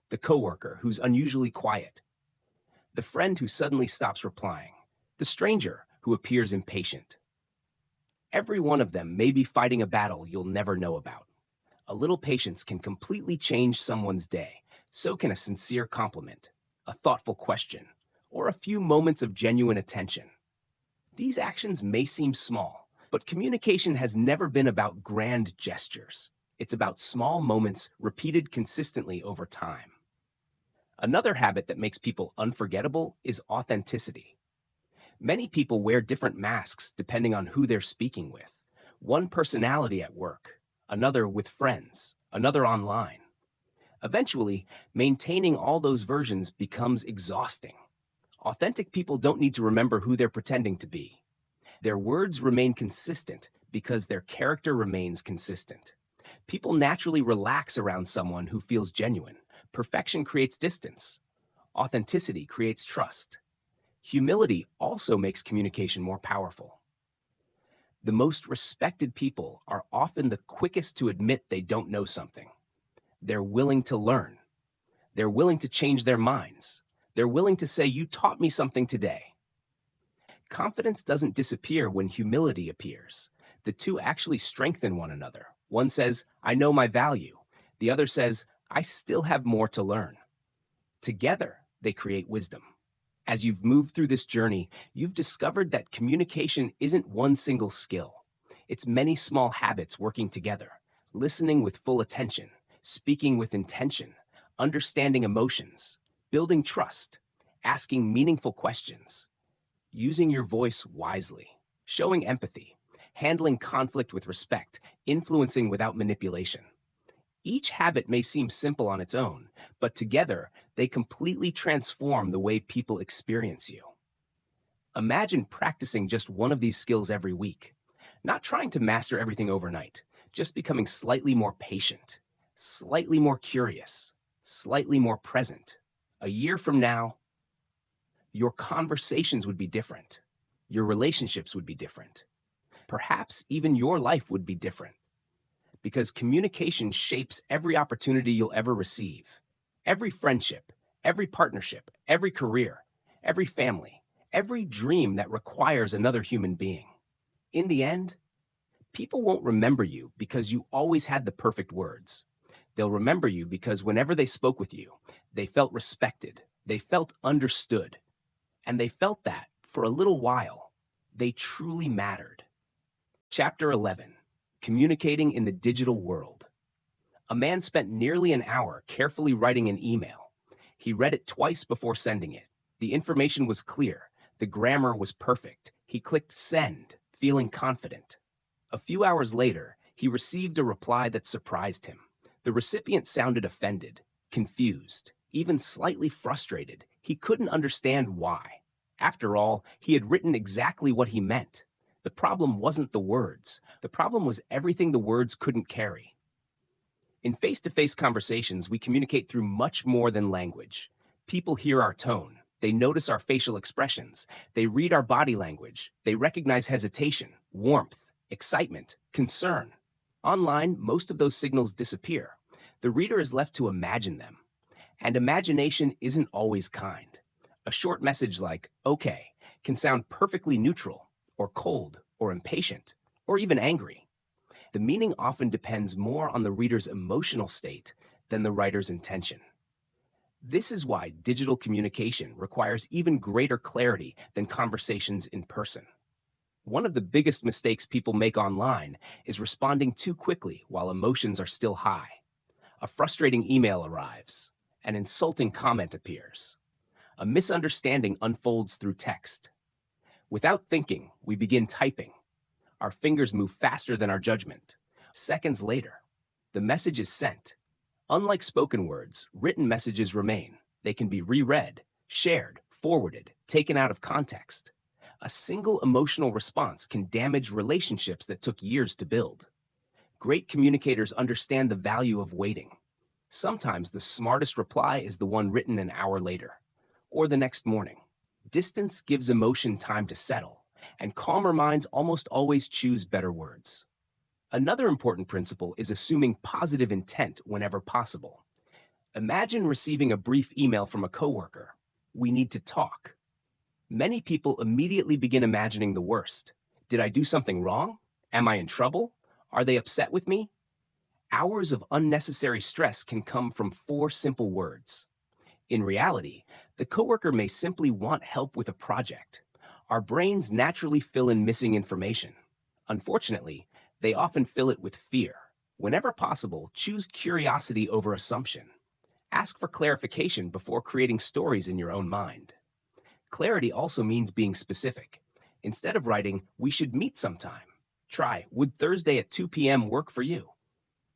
[SPEAKER 1] the coworker who's unusually quiet, the friend who suddenly stops replying, the stranger who appears impatient. Every one of them may be fighting a battle you'll never know about. A little patience can completely change someone's day. So can a sincere compliment, a thoughtful question, or a few moments of genuine attention. These actions may seem small, but communication has never been about grand gestures. It's about small moments repeated consistently over time. Another habit that makes people unforgettable is authenticity. Many people wear different masks depending on who they're speaking with. One personality at work, another with friends, another online. Eventually, maintaining all those versions becomes exhausting. Authentic people don't need to remember who they're pretending to be. Their words remain consistent because their character remains consistent. People naturally relax around someone who feels genuine. Perfection creates distance. Authenticity creates trust. Humility also makes communication more powerful. The most respected people are often the quickest to admit they don't know something. They're willing to learn. They're willing to change their minds. They're willing to say, "You taught me something today." Confidence doesn't disappear when humility appears. The two actually strengthen one another. One says, "I know my value." The other says, "I still have more to learn." Together, they create wisdom. As you've moved through this journey, you've discovered that communication isn't one single skill. It's many small habits working together. Listening with full attention, speaking with intention, understanding emotions, building trust, asking meaningful questions, using your voice wisely, showing empathy, handling conflict with respect, influencing without manipulation. Each habit may seem simple on its own, but together they completely transform the way people experience you. Imagine practicing just one of these skills every week, not trying to master everything overnight, just becoming slightly more patient, slightly more curious, slightly more present. A year from now, your conversations would be different. Your relationships would be different. Perhaps even your life would be different. Because communication shapes every opportunity you'll ever receive. Every friendship, every partnership, every career, every family, every dream that requires another human being. In the end, people won't remember you because you always had the perfect words. They'll remember you because whenever they spoke with you, they felt respected, they felt understood, and they felt that, for a little while, they truly mattered. Chapter 11: Communicating in the Digital World. A man spent nearly an hour carefully writing an email. He read it twice before sending it. The information was clear. The grammar was perfect. He clicked send, feeling confident. A few hours later, he received a reply that surprised him. The recipient sounded offended, confused, even slightly frustrated. He couldn't understand why. After all, he had written exactly what he meant. The problem wasn't the words. The problem was everything the words couldn't carry. In face-to-face conversations, we communicate through much more than language. People hear our tone. They notice our facial expressions. They read our body language. They recognize hesitation, warmth, excitement, concern. Online, most of those signals disappear. The reader is left to imagine them. And imagination isn't always kind. A short message like, okay, can sound perfectly neutral, or cold, or impatient, or even angry. The meaning often depends more on the reader's emotional state than the writer's intention. This is why digital communication requires even greater clarity than conversations in person. One of the biggest mistakes people make online is responding too quickly while emotions are still high. A frustrating email arrives. An insulting comment appears. A misunderstanding unfolds through text. Without thinking, we begin typing. Our fingers move faster than our judgment. Seconds later, the message is sent. Unlike spoken words, written messages remain. They can be reread, shared, forwarded, taken out of context. A single emotional response can damage relationships that took years to build. Great communicators understand the value of waiting. Sometimes the smartest reply is the one written an hour later, or the next morning. Distance gives emotion time to settle, and calmer minds almost always choose better words. Another important principle is assuming positive intent whenever possible. Imagine receiving a brief email from a coworker. We need to talk. Many people immediately begin imagining the worst. Did I do something wrong? Am I in trouble? Are they upset with me? Hours of unnecessary stress can come from 4 simple words. In reality, the coworker may simply want help with a project. Our brains naturally fill in missing information. Unfortunately, they often fill it with fear. Whenever possible, choose curiosity over assumption. Ask for clarification before creating stories in your own mind. Clarity also means being specific. Instead of writing, "We should meet sometime," try, "Would Thursday at 2 p.m. work for you?"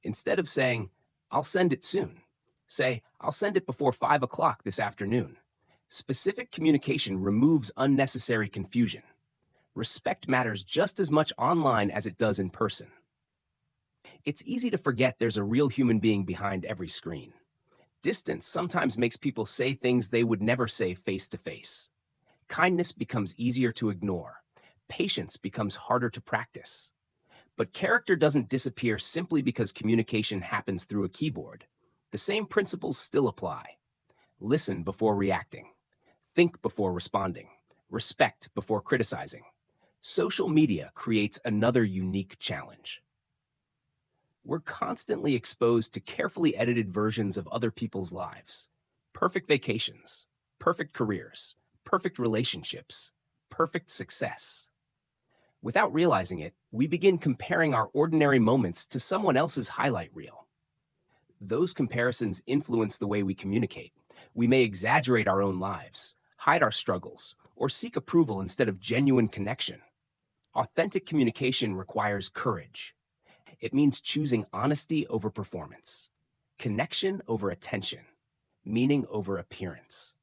[SPEAKER 1] Instead of saying, "I'll send it soon," say, "I'll send it before 5 o'clock this afternoon." Specific communication removes unnecessary confusion. Respect matters just as much online as it does in person. It's easy to forget there's a real human being behind every screen. Distance sometimes makes people say things they would never say face to face. Kindness becomes easier to ignore. Patience becomes harder to practice. But character doesn't disappear simply because communication happens through a keyboard. The same principles still apply. Listen before reacting. Think before responding. Respect before criticizing. Social media creates another unique challenge. We're constantly exposed to carefully edited versions of other people's lives. Perfect vacations, perfect careers, perfect relationships, perfect success. Without realizing it, we begin comparing our ordinary moments to someone else's highlight reel. Those comparisons influence the way we communicate. We may exaggerate our own lives, hide our struggles, or seek approval instead of genuine connection. Authentic communication requires courage. It means choosing honesty over performance, connection over attention, meaning over appearance.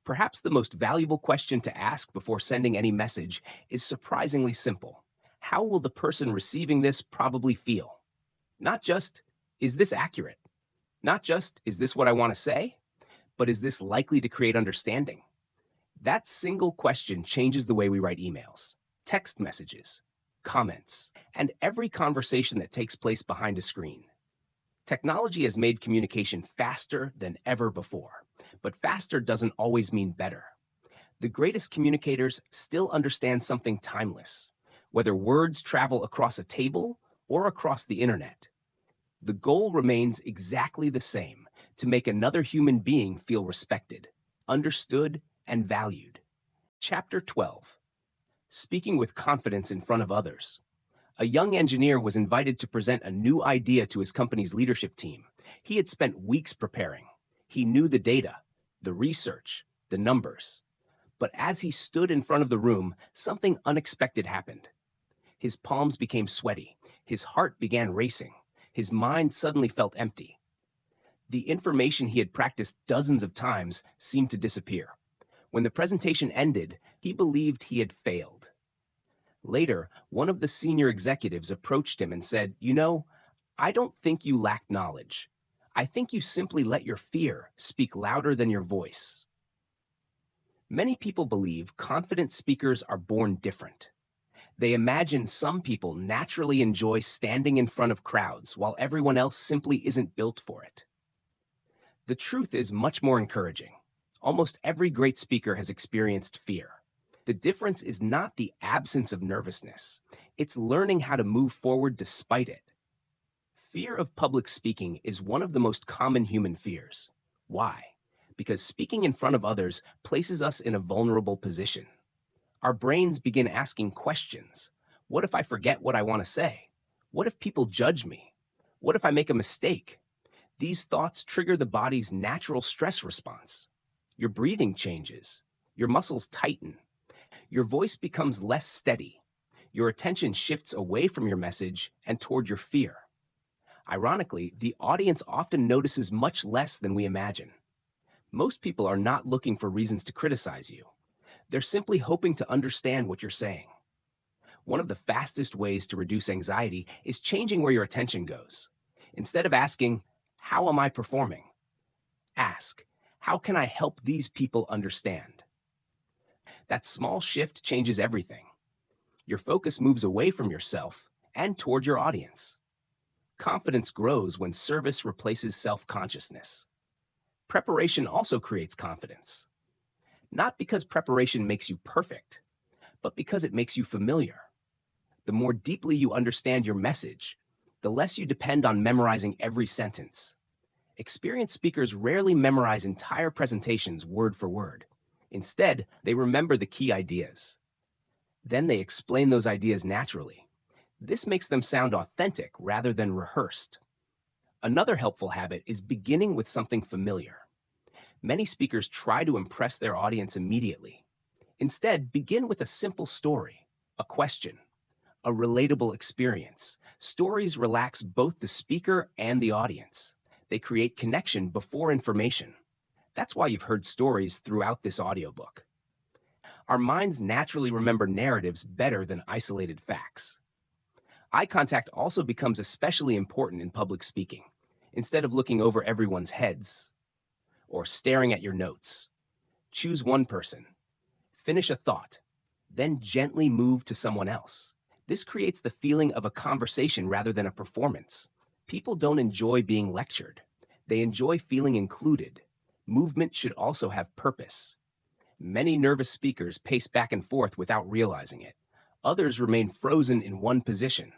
[SPEAKER 1] Perhaps the most valuable question to ask before sending any message is surprisingly simple. How will the person receiving this probably feel? Not just, is this accurate? Not just, is this what I want to say? But is this likely to create understanding? That single question changes the way we write emails, text messages, comments, and every conversation that takes place behind a screen. Technology has made communication faster than ever before, but faster doesn't always mean better. The greatest communicators still understand something timeless, whether words travel across a table or across the internet. The goal remains exactly the same: to make another human being feel respected, understood, and valued. Chapter 12. Speaking with confidence in front of others. A young engineer was invited to present a new idea to his company's leadership team. He had spent weeks preparing. He knew the data, the research, the numbers. But as he stood in front of the room, something unexpected happened. His palms became sweaty. His heart began racing. His mind suddenly felt empty. The information he had practiced dozens of times seemed to disappear. When the presentation ended, he believed he had failed. Later, one of the senior executives approached him and said, "You know, I don't think you lack knowledge. I think you simply let your fear speak louder than your voice." Many people believe confident speakers are born different. They imagine some people naturally enjoy standing in front of crowds while everyone else simply isn't built for it. The truth is much more encouraging. Almost every great speaker has experienced fear. The difference is not the absence of nervousness. It's learning how to move forward despite it. Fear of public speaking is one of the most common human fears. Why? Because speaking in front of others places us in a vulnerable position. Our brains begin asking questions. What if I forget what I want to say? What if people judge me? What if I make a mistake? These thoughts trigger the body's natural stress response. Your breathing changes. Your muscles tighten. Your voice becomes less steady. Your attention shifts away from your message and toward your fear. Ironically, the audience often notices much less than we imagine. Most people are not looking for reasons to criticize you. They're simply hoping to understand what you're saying. One of the fastest ways to reduce anxiety is changing where your attention goes. Instead of asking, "How am I performing?" ask, "How can I help these people understand?" That small shift changes everything. Your focus moves away from yourself and toward your audience. Confidence grows when service replaces self-consciousness. Preparation also creates confidence. Not because preparation makes you perfect, but because it makes you familiar. The more deeply you understand your message, the less you depend on memorizing every sentence. Experienced speakers rarely memorize entire presentations word for word. Instead, they remember the key ideas. Then they explain those ideas naturally. This makes them sound authentic rather than rehearsed. Another helpful habit is beginning with something familiar. Many speakers try to impress their audience immediately. Instead, begin with a simple story, a question, a relatable experience. Stories relax both the speaker and the audience. They create connection before information. That's why you've heard stories throughout this audiobook. Our minds naturally remember narratives better than isolated facts. Eye contact also becomes especially important in public speaking. Instead of looking over everyone's heads or staring at your notes, choose one person, finish a thought, then gently move to someone else. This creates the feeling of a conversation rather than a performance. People don't enjoy being lectured. They enjoy feeling included. Movement should also have purpose. Many nervous speakers pace back and forth without realizing it. Others remain frozen in one position.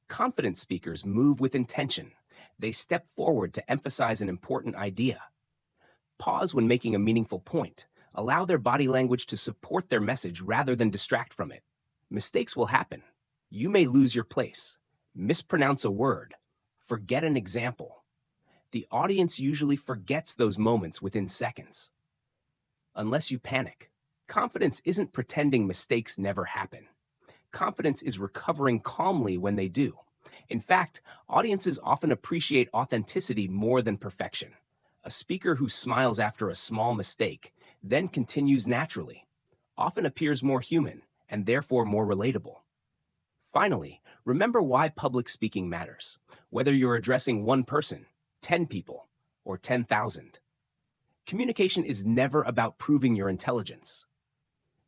[SPEAKER 1] Confident speakers move with intention. They step forward to emphasize an important idea. Pause when making a meaningful point. Allow their body language to support their message rather than distract from it. Mistakes will happen. You may lose your place, mispronounce a word, forget an example. The audience usually forgets those moments within seconds. Unless you panic. Confidence isn't pretending mistakes never happen. Confidence is recovering calmly when they do. In fact, audiences often appreciate authenticity more than perfection. A speaker who smiles after a small mistake, then continues naturally, often appears more human and therefore more relatable. Finally, remember why public speaking matters, whether you're addressing one person, 10 people, or 10,000. Communication is never about proving your intelligence.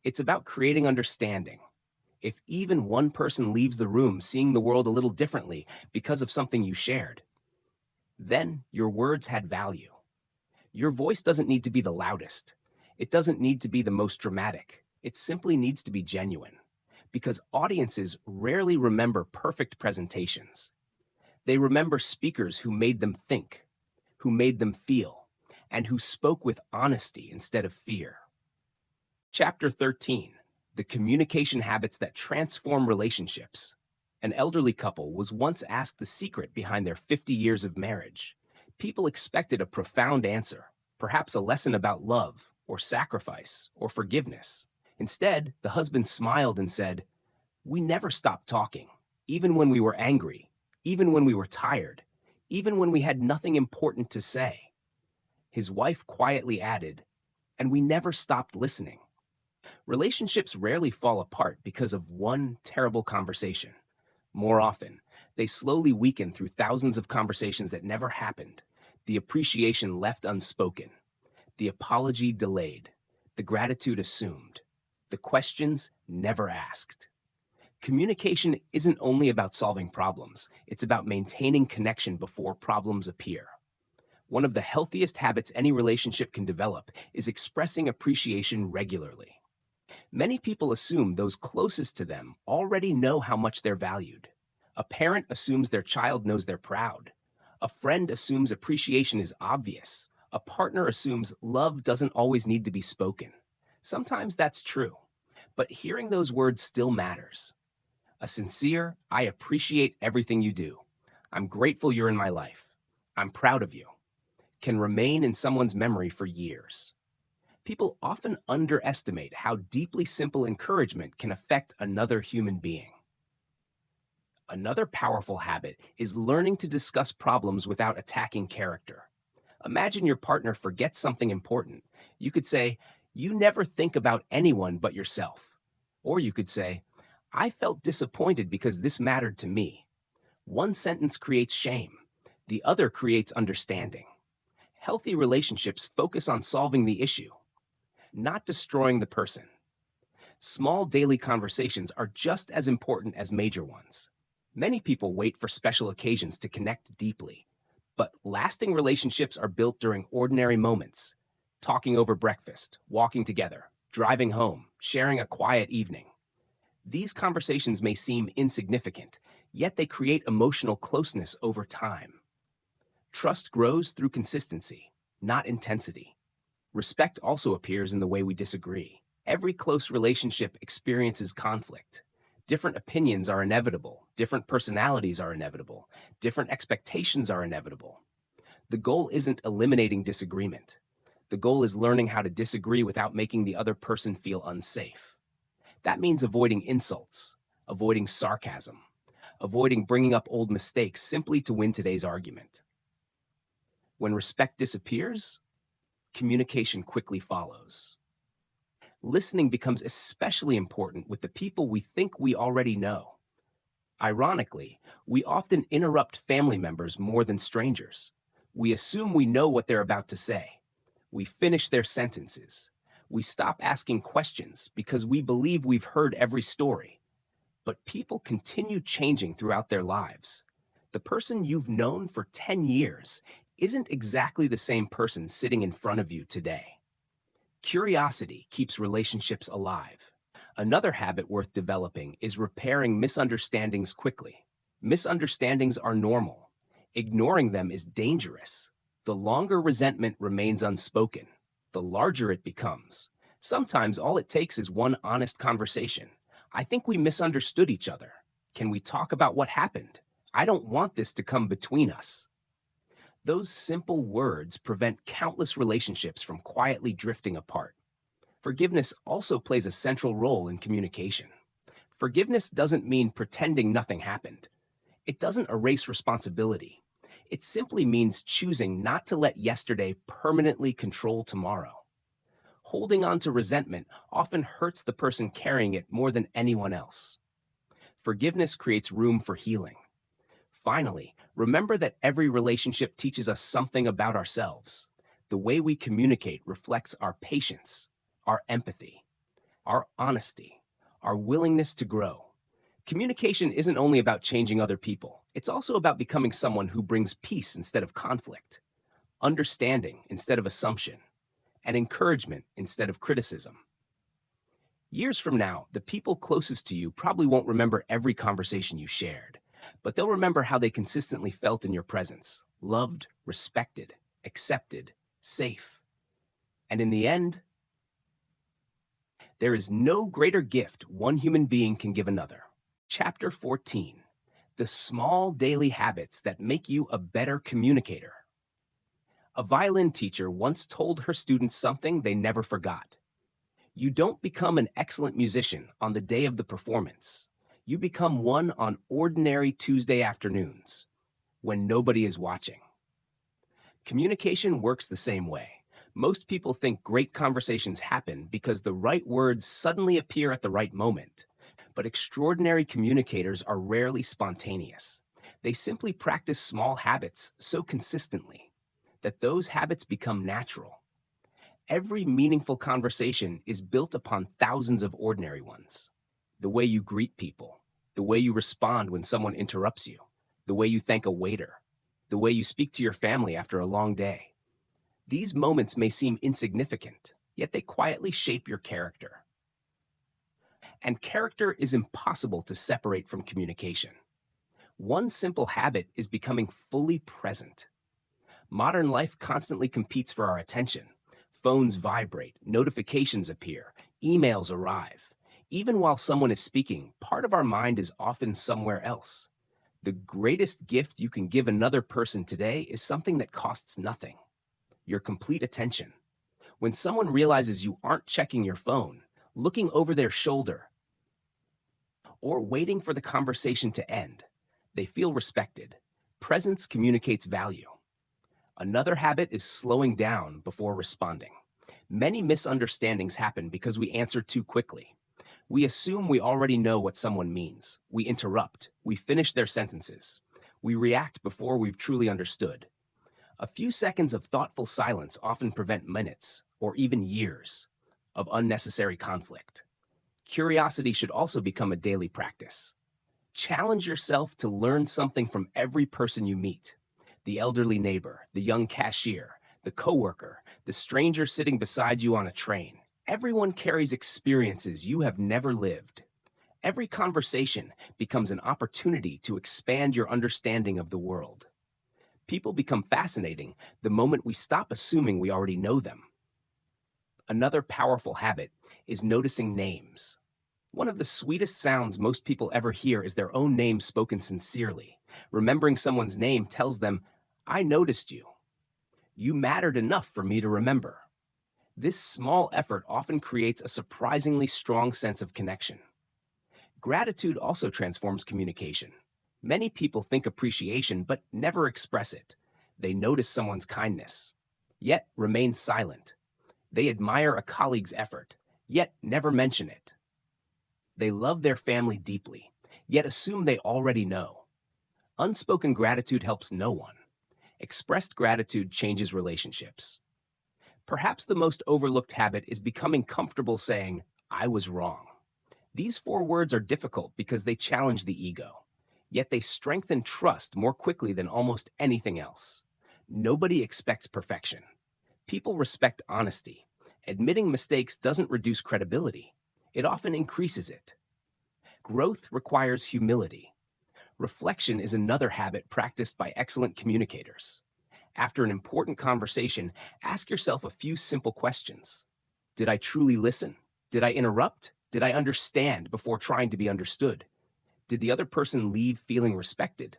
[SPEAKER 1] It's about creating understanding. If even one person leaves the room seeing the world a little differently because of something you shared, then your words had value. Your voice doesn't need to be the loudest. It doesn't need to be the most dramatic. It simply needs to be genuine. Because audiences rarely remember perfect presentations. They remember speakers who made them think, who made them feel, and who spoke with honesty instead of fear. Chapter 13: The Communication Habits That Transform Relationships. An elderly couple was once asked the secret behind their 50 years of marriage. People expected a profound answer, perhaps a lesson about love, or sacrifice, or forgiveness. Instead, the husband smiled and said, "We never stopped talking, even when we were angry, even when we were tired, even when we had nothing important to say." His wife quietly added, "And we never stopped listening." Relationships rarely fall apart because of one terrible conversation. More often, they slowly weaken through thousands of conversations that never happened, the appreciation left unspoken, the apology delayed, the gratitude assumed, the questions never asked. Communication isn't only about solving problems, it's about maintaining connection before problems appear. One of the healthiest habits any relationship can develop is expressing appreciation regularly. Many people assume those closest to them already know how much they're valued. A parent assumes their child knows they're proud. A friend assumes appreciation is obvious. A partner assumes love doesn't always need to be spoken. Sometimes that's true, but hearing those words still matters. A sincere, "I appreciate everything you do. I'm grateful you're in my life. I'm proud of you," can remain in someone's memory for years. People often underestimate how deeply simple encouragement can affect another human being. Another powerful habit is learning to discuss problems without attacking character. Imagine your partner forgets something important. You could say, "You never think about anyone but yourself." Or you could say, "I felt disappointed because this mattered to me." One sentence creates shame. The other creates understanding. Healthy relationships focus on solving the issue, not destroying the person. Small daily conversations are just as important as major ones. Many people wait for special occasions to connect deeply, but lasting relationships are built during ordinary moments. Talking over breakfast, walking together, driving home, sharing a quiet evening. These conversations may seem insignificant, yet they create emotional closeness over time. Trust grows through consistency, not intensity. Respect also appears in the way we disagree. Every close relationship experiences conflict. Different opinions are inevitable. Different personalities are inevitable. Different expectations are inevitable. The goal isn't eliminating disagreement. The goal is learning how to disagree without making the other person feel unsafe. That means avoiding insults, avoiding sarcasm, avoiding bringing up old mistakes simply to win today's argument. When respect disappears, communication quickly follows. Listening becomes especially important with the people we think we already know. Ironically, we often interrupt family members more than strangers. We assume we know what they're about to say. We finish their sentences. We stop asking questions because we believe we've heard every story. But people continue changing throughout their lives. The person you've known for 10 years isn't exactly the same person sitting in front of you today. Curiosity keeps relationships alive. Another habit worth developing is repairing misunderstandings quickly. Misunderstandings are normal. Ignoring them is dangerous. The longer resentment remains unspoken, the larger it becomes. Sometimes all it takes is one honest conversation. "I think we misunderstood each other. Can we talk about what happened? I don't want this to come between us." Those simple words prevent countless relationships from quietly drifting apart. Forgiveness also plays a central role in communication. Forgiveness doesn't mean pretending nothing happened. It doesn't erase responsibility. It simply means choosing not to let yesterday permanently control tomorrow. Holding on to resentment often hurts the person carrying it more than anyone else. Forgiveness creates room for healing. Finally, remember that every relationship teaches us something about ourselves. The way we communicate reflects our patience, our empathy, our honesty, our willingness to grow. Communication isn't only about changing other people, it's also about becoming someone who brings peace instead of conflict, understanding instead of assumption, and encouragement instead of criticism. Years from now, the people closest to you probably won't remember every conversation you shared, but they'll remember how they consistently felt in your presence, loved, respected, accepted, safe. And in the end, there is no greater gift one human being can give another. Chapter 14: The Small Daily Habits That Make You a Better Communicator. A violin teacher once told her students something they never forgot. You don't become an excellent musician on the day of the performance. You become one on ordinary Tuesday afternoons, when nobody is watching. Communication works the same way. Most people think great conversations happen because the right words suddenly appear at the right moment. But extraordinary communicators are rarely spontaneous. They simply practice small habits so consistently that those habits become natural. Every meaningful conversation is built upon thousands of ordinary ones. The way you greet people, the way you respond when someone interrupts you, the way you thank a waiter, the way you speak to your family after a long day. These moments may seem insignificant, yet they quietly shape your character. And character is impossible to separate from communication. One simple habit is becoming fully present. Modern life constantly competes for our attention. Phones vibrate, notifications appear, emails arrive. Even while someone is speaking, part of our mind is often somewhere else. The greatest gift you can give another person today is something that costs nothing: your complete attention. When someone realizes you aren't checking your phone, looking over their shoulder, or waiting for the conversation to end, they feel respected. Presence communicates value. Another habit is slowing down before responding. Many misunderstandings happen because we answer too quickly. We assume we already know what someone means. We interrupt. We finish their sentences. We react before we've truly understood. A few seconds of thoughtful silence often prevent minutes, or even years, of unnecessary conflict. Curiosity should also become a daily practice. Challenge yourself to learn something from every person you meet: the elderly neighbor, the young cashier, the coworker, the stranger sitting beside you on a train. Everyone carries experiences you have never lived. Every conversation becomes an opportunity to expand your understanding of the world. People become fascinating the moment we stop assuming we already know them. Another powerful habit is noticing names. One of the sweetest sounds most people ever hear is their own name spoken sincerely. Remembering someone's name tells them, "I noticed you. You mattered enough for me to remember." This small effort often creates a surprisingly strong sense of connection. Gratitude also transforms communication. Many people think appreciation but never express it. They notice someone's kindness, yet remain silent. They admire a colleague's effort, yet never mention it. They love their family deeply, yet assume they already know. Unspoken gratitude helps no one. Expressed gratitude changes relationships. Perhaps the most overlooked habit is becoming comfortable saying, "I was wrong." These 4 words are difficult because they challenge the ego, yet they strengthen trust more quickly than almost anything else. Nobody expects perfection. People respect honesty. Admitting mistakes doesn't reduce credibility. It often increases it. Growth requires humility. Reflection is another habit practiced by excellent communicators. After an important conversation, ask yourself a few simple questions. Did I truly listen? Did I interrupt? Did I understand before trying to be understood? Did the other person leave feeling respected?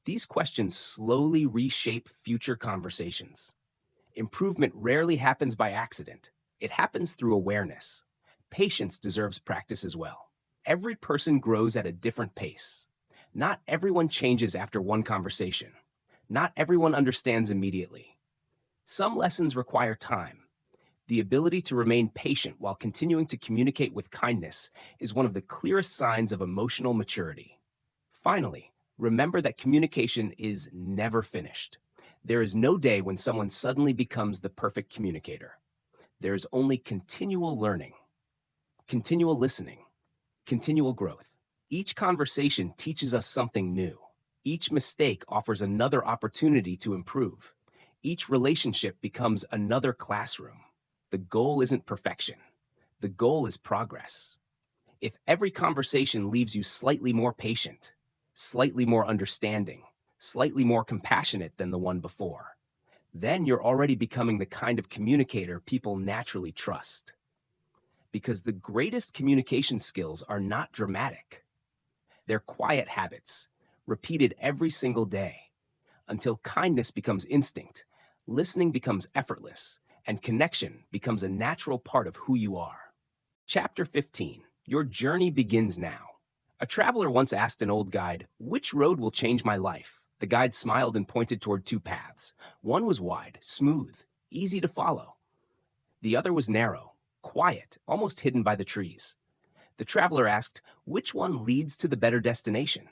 [SPEAKER 1] These questions slowly reshape future conversations. Improvement rarely happens by accident. It happens through awareness. Patience deserves practice as well. Every person grows at a different pace. Not everyone changes after one conversation. Not everyone understands immediately. Some lessons require time. The ability to remain patient while continuing to communicate with kindness is one of the clearest signs of emotional maturity. Finally, remember that communication is never finished. There is no day when someone suddenly becomes the perfect communicator. There is only continual learning, continual listening, continual growth. Each conversation teaches us something new. Each mistake offers another opportunity to improve. Each relationship becomes another classroom. The goal isn't perfection. The goal is progress. If every conversation leaves you slightly more patient, slightly more understanding, slightly more compassionate than the one before, then you're already becoming the kind of communicator people naturally trust. Because the greatest communication skills are not dramatic. They're quiet habits, repeated every single day, until kindness becomes instinct, listening becomes effortless, and connection becomes a natural part of who you are. Chapter 15. Your journey begins now. A traveler once asked an old guide, "Which road will change my life?" The guide smiled and pointed toward two paths. One was wide, smooth, easy to follow. The other was narrow, quiet, almost hidden by the trees. The traveler asked, "Which one leads to the better destination?"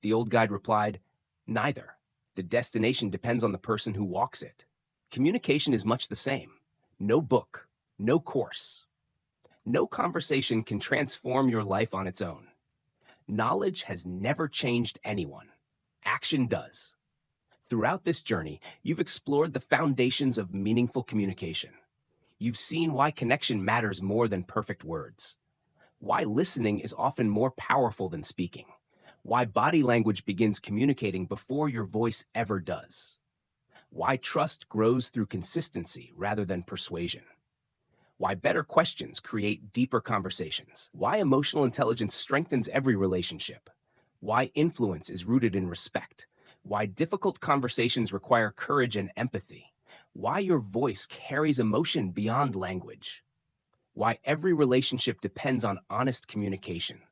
[SPEAKER 1] The old guide replied, "Neither. The destination depends on the person who walks it." Communication is much the same. No book, no course. No conversation can transform your life on its own. Knowledge has never changed anyone. Action does. Throughout this journey, you've explored the foundations of meaningful communication. You've seen why connection matters more than perfect words. Why listening is often more powerful than speaking. Why body language begins communicating before your voice ever does. Why trust grows through consistency rather than persuasion. Why better questions create deeper conversations. Why emotional intelligence strengthens every relationship. Why influence is rooted in respect. Why difficult conversations require courage and empathy. Why your voice carries emotion beyond language. Why every relationship depends on honest communication.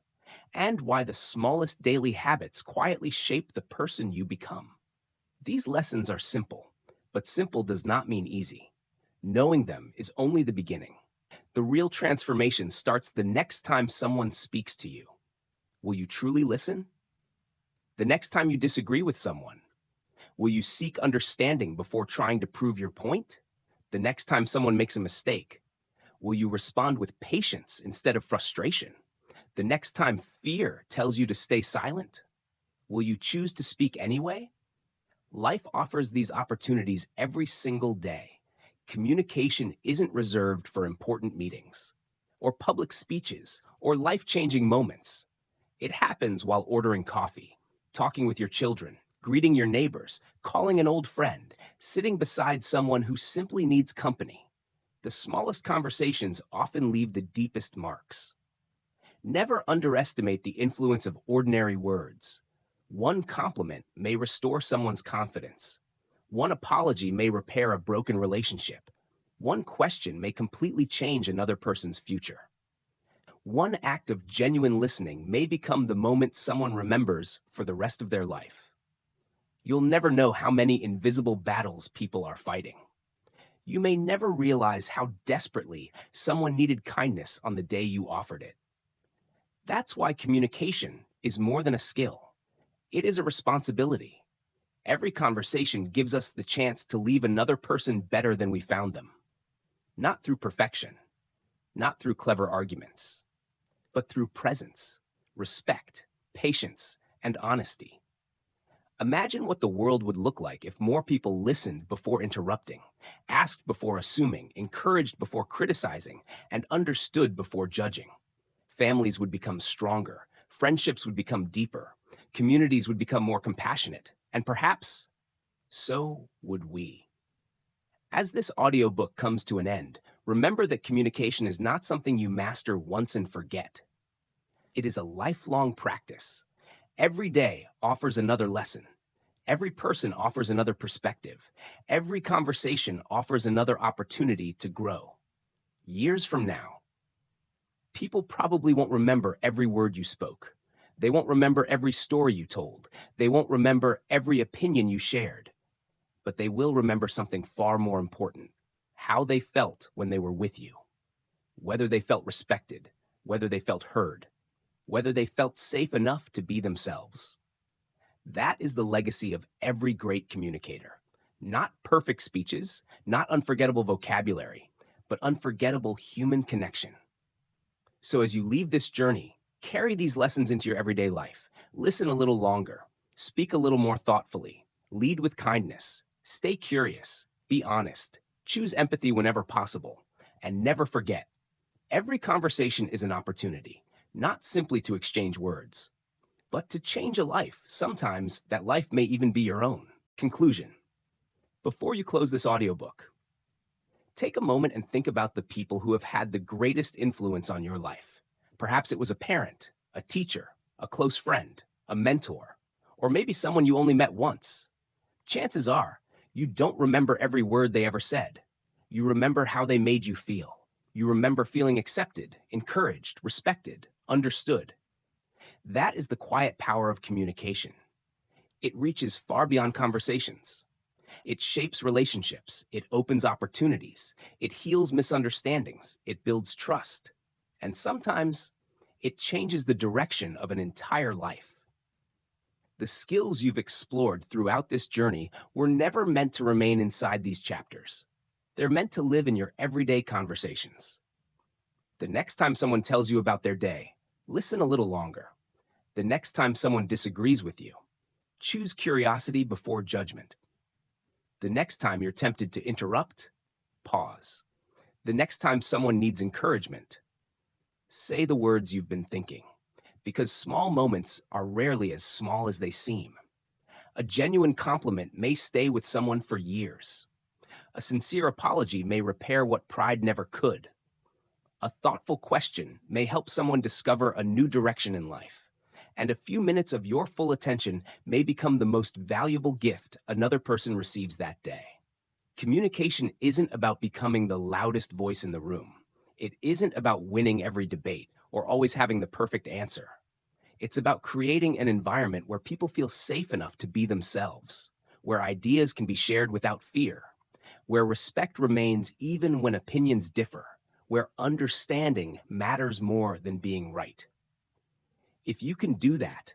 [SPEAKER 1] And why the smallest daily habits quietly shape the person you become. These lessons are simple, but simple does not mean easy. Knowing them is only the beginning. The real transformation starts the next time someone speaks to you. Will you truly listen? The next time you disagree with someone, will you seek understanding before trying to prove your point? The next time someone makes a mistake, will you respond with patience instead of frustration? The next time fear tells you to stay silent, will you choose to speak anyway? Life offers these opportunities every single day. Communication isn't reserved for important meetings, or public speeches, or life-changing moments. It happens while ordering coffee, talking with your children, greeting your neighbors, calling an old friend, sitting beside someone who simply needs company. The smallest conversations often leave the deepest marks. Never underestimate the influence of ordinary words. One compliment may restore someone's confidence. One apology may repair a broken relationship. One question may completely change another person's future. One act of genuine listening may become the moment someone remembers for the rest of their life. You'll never know how many invisible battles people are fighting. You may never realize how desperately someone needed kindness on the day you offered it. That's why communication is more than a skill. It is a responsibility. Every conversation gives us the chance to leave another person better than we found them. Not through perfection, not through clever arguments, but through presence, respect, patience, and honesty. Imagine what the world would look like if more people listened before interrupting, asked before assuming, encouraged before criticizing, and understood before judging. Families would become stronger, friendships would become deeper, communities would become more compassionate, and perhaps so would we. As this audiobook comes to an end, remember that communication is not something you master once and forget. It is a lifelong practice. Every day offers another lesson. Every person offers another perspective. Every conversation offers another opportunity to grow. Years from now, people probably won't remember every word you spoke. They won't remember every story you told. They won't remember every opinion you shared. But they will remember something far more important: how they felt when they were with you. Whether they felt respected, whether they felt heard, whether they felt safe enough to be themselves. That is the legacy of every great communicator. Not perfect speeches, not unforgettable vocabulary, but unforgettable human connection. So as you leave this journey, carry these lessons into your everyday life. Listen a little longer, speak a little more thoughtfully, lead with kindness, stay curious, be honest, choose empathy whenever possible, And never forget, every conversation is an opportunity, not simply to exchange words, but to change a life. Sometimes that life may even be your own. Conclusion. Before you close this audiobook, take a moment and think about the people who have had the greatest influence on your life. Perhaps it was a parent, a teacher, a close friend, a mentor, or maybe someone you only met once. Chances are, you don't remember every word they ever said. You remember how they made you feel. You remember feeling accepted, encouraged, respected, understood. That is the quiet power of communication. It reaches far beyond conversations. It shapes relationships. It opens opportunities. It heals misunderstandings. It builds trust. And sometimes, it changes the direction of an entire life. The skills you've explored throughout this journey were never meant to remain inside these chapters. They're meant to live in your everyday conversations. The next time someone tells you about their day, listen a little longer. The next time someone disagrees with you, choose curiosity before judgment. The next time you're tempted to interrupt, pause. The next time someone needs encouragement, say the words you've been thinking, because small moments are rarely as small as they seem. A genuine compliment may stay with someone for years. A sincere apology may repair what pride never could. A thoughtful question may help someone discover a new direction in life. And a few minutes of your full attention may become the most valuable gift another person receives that day. Communication isn't about becoming the loudest voice in the room. It isn't about winning every debate or always having the perfect answer. It's about creating an environment where people feel safe enough to be themselves, where ideas can be shared without fear, where respect remains even when opinions differ, where understanding matters more than being right. If you can do that,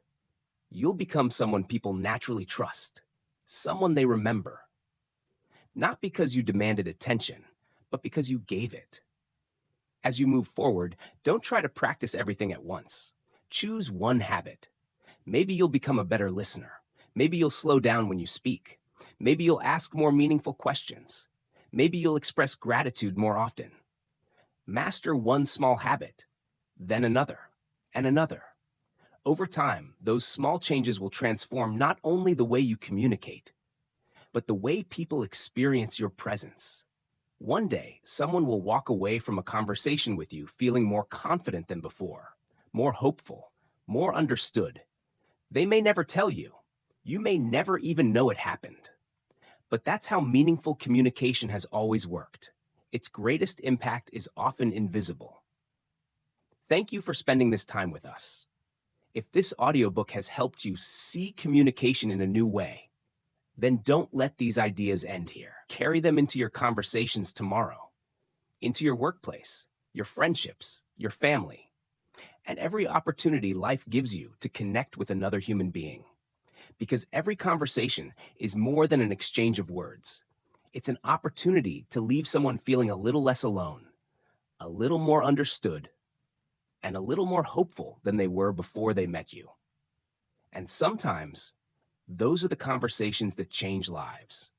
[SPEAKER 1] you'll become someone people naturally trust, someone they remember. Not because you demanded attention, but because you gave it. As you move forward, don't try to practice everything at once. Choose one habit. Maybe you'll become a better listener. Maybe you'll slow down when you speak. Maybe you'll ask more meaningful questions. Maybe you'll express gratitude more often. Master one small habit, then another, and another. Over time, those small changes will transform not only the way you communicate, but the way people experience your presence. One day, someone will walk away from a conversation with you feeling more confident than before, more hopeful, more understood. They may never tell you. You may never even know it happened. But that's how meaningful communication has always worked. Its greatest impact is often invisible. Thank you for spending this time with us. If this audiobook has helped you see communication in a new way, then don't let these ideas end here. Carry them into your conversations tomorrow, into your workplace, your friendships, your family, and every opportunity life gives you to connect with another human being. Because every conversation is more than an exchange of words. It's an opportunity to leave someone feeling a little less alone, a little more understood, and a little more hopeful than they were before they met you. And sometimes, those are the conversations that change lives.